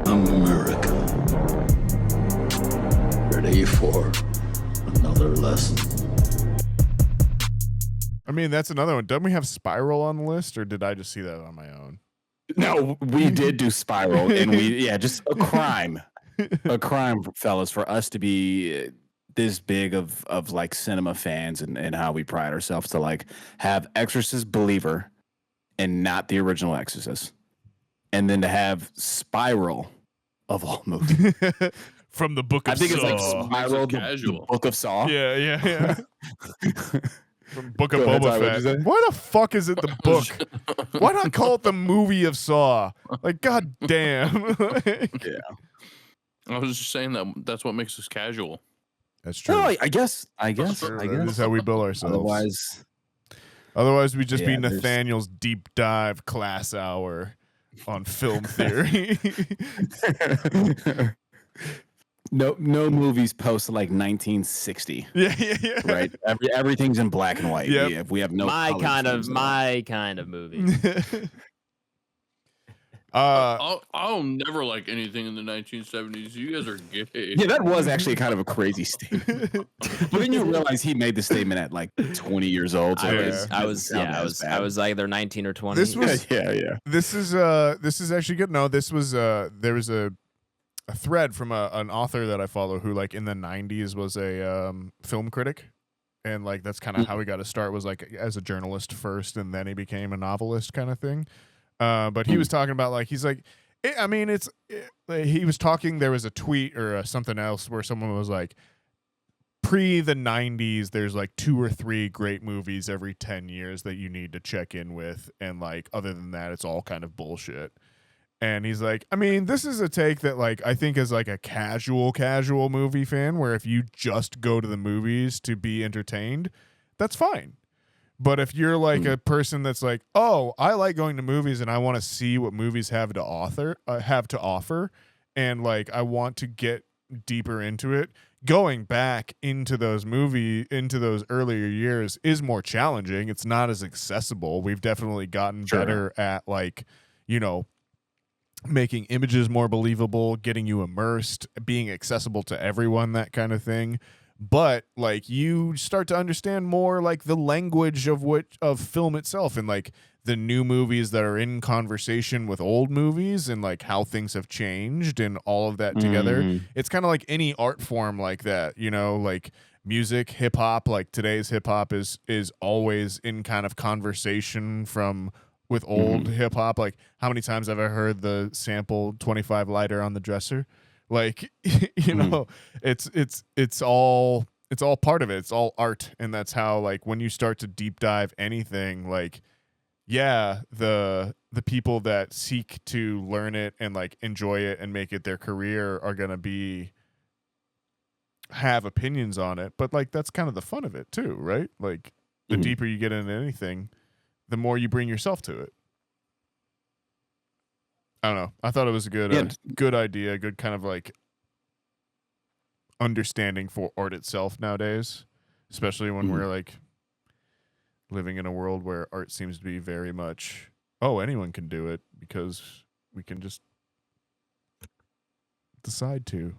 America. Ready for another lesson. I mean, that's another one. Don't we have Spiral on the list, or did I just see that on my own? No, we did do Spiral, and just a crime, fellas, for us to be this big of like cinema fans and how we pride ourselves to like have Exorcist Believer and not the original Exorcist, and then to have Spiral of all movies from the Book of Saw. I think it's like Spiral, the Book of Saw. Yeah. From Book of Boba Fett. Why the fuck is it the book? Why not call it the movie of Saw? Like, god damn. Yeah. I was just saying that's what makes us casual. That's true. No, I guess. That is how we bill ourselves. Otherwise we'd just be Nathaniel's deep dive class hour on film theory. No movies post like 1960. Yeah. Right. Everything's in black and white. Yep. We have no my kind of movie. I'll never like anything in the 1970s. You guys are gay. Yeah, that was actually kind of a crazy statement. But then you realize he made the statement at like 20 years old. So I was either 19 or 20. This was This is actually good. No, this was there was a thread from an author that I follow who like in the 90s was a film critic, and like that's kind of how he got his start, was like as a journalist first, and then he became a novelist kind of thing. But he was talking about like he was talking, there was a tweet or something else where someone was like, pre the 90s there's like 2 or 3 great movies every 10 years that you need to check in with, and like other than that it's all kind of bullshit. And he's like, I mean, this is a take that like I think is like a casual movie fan, where if you just go to the movies to be entertained, that's fine. But if you're like a person that's like, oh, I like going to movies and I want to see what movies have to offer, and like I want to get deeper into it, going back into those earlier years is more challenging. It's not as accessible. We've definitely gotten better at like, making images more believable, getting you immersed, being accessible to everyone, that kind of thing. But like you start to understand more like the language of film itself, and like the new movies that are in conversation with old movies, and like how things have changed and all of that together. It's kind of like any art form like that, like music, hip hop, like today's hip hop is always in kind of conversation with old hip hop. Like how many times have I heard the sample 25 lighter on the dresser? Like, it's all part of it. It's all art. And that's how, like, when you start to deep dive anything, like, yeah, the people that seek to learn it and like enjoy it and make it their career are going to have opinions on it. But like, that's kind of the fun of it too, right? Like the deeper you get into anything, the more you bring yourself to it. I don't know. I thought it was a good idea, good kind of like understanding for art itself nowadays, especially when we're like living in a world where art seems to be very much, anyone can do it because we can just decide to.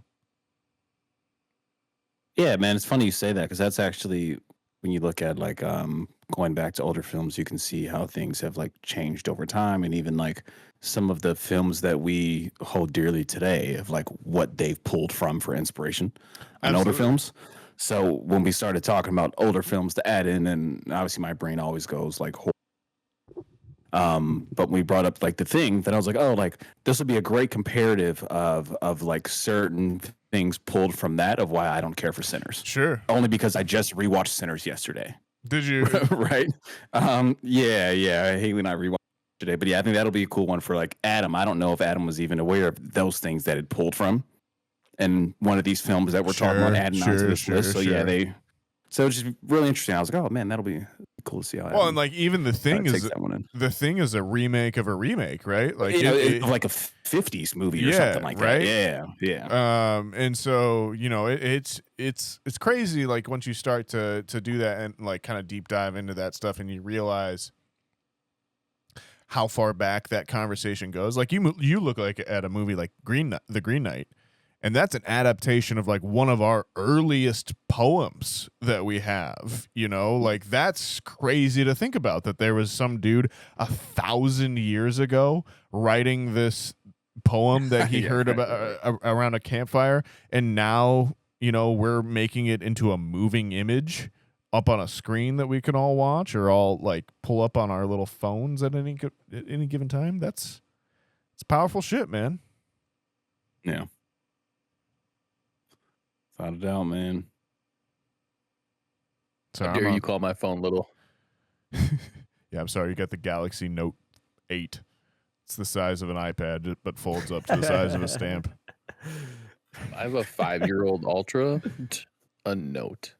Yeah, man, it's funny you say that, because that's actually, when you look at like going back to older films, you can see how things have like changed over time, and even like some of the films that we hold dearly today of like what they've pulled from for inspiration on older films. So when we started talking about older films to add in, and obviously my brain always goes like horror. But we brought up like The Thing, that I was like, oh, like this would be a great comparative of like certain things pulled from that, of why I don't care for Sinners. Sure. Only because I just rewatched Sinners yesterday. Did you? Right. Yeah. Haley and I rewatched today, but yeah, I think that'll be a cool one for like Adam. I don't know if Adam was even aware of those things that it pulled from, and one of these films that we're talking about adding onto this list. So yeah, so it's just really interesting. I was like, oh man, that'll be Cool to see how. Well, and like even the thing is a remake of a remake, right? Like like a 50s movie or something like right? that. Yeah. And so it's crazy. Like once you start to do that and like kind of deep dive into that stuff, and you realize how far back that conversation goes. Like you look like at a movie like The Green Knight. And that's an adaptation of like one of our earliest poems that we have, like that's crazy to think about, that there was some dude 1,000 years ago writing this poem that he heard about around a campfire. And now, we're making it into a moving image up on a screen that we can all watch or all like pull up on our little phones at any given time. It's powerful shit, man. Yeah. Without a doubt, man. So how dare you call my phone little? Yeah, I'm sorry. You got the Galaxy Note 8. It's the size of an iPad, but folds up to the size of a stamp. I have a 5-year-old Ultra, a Note.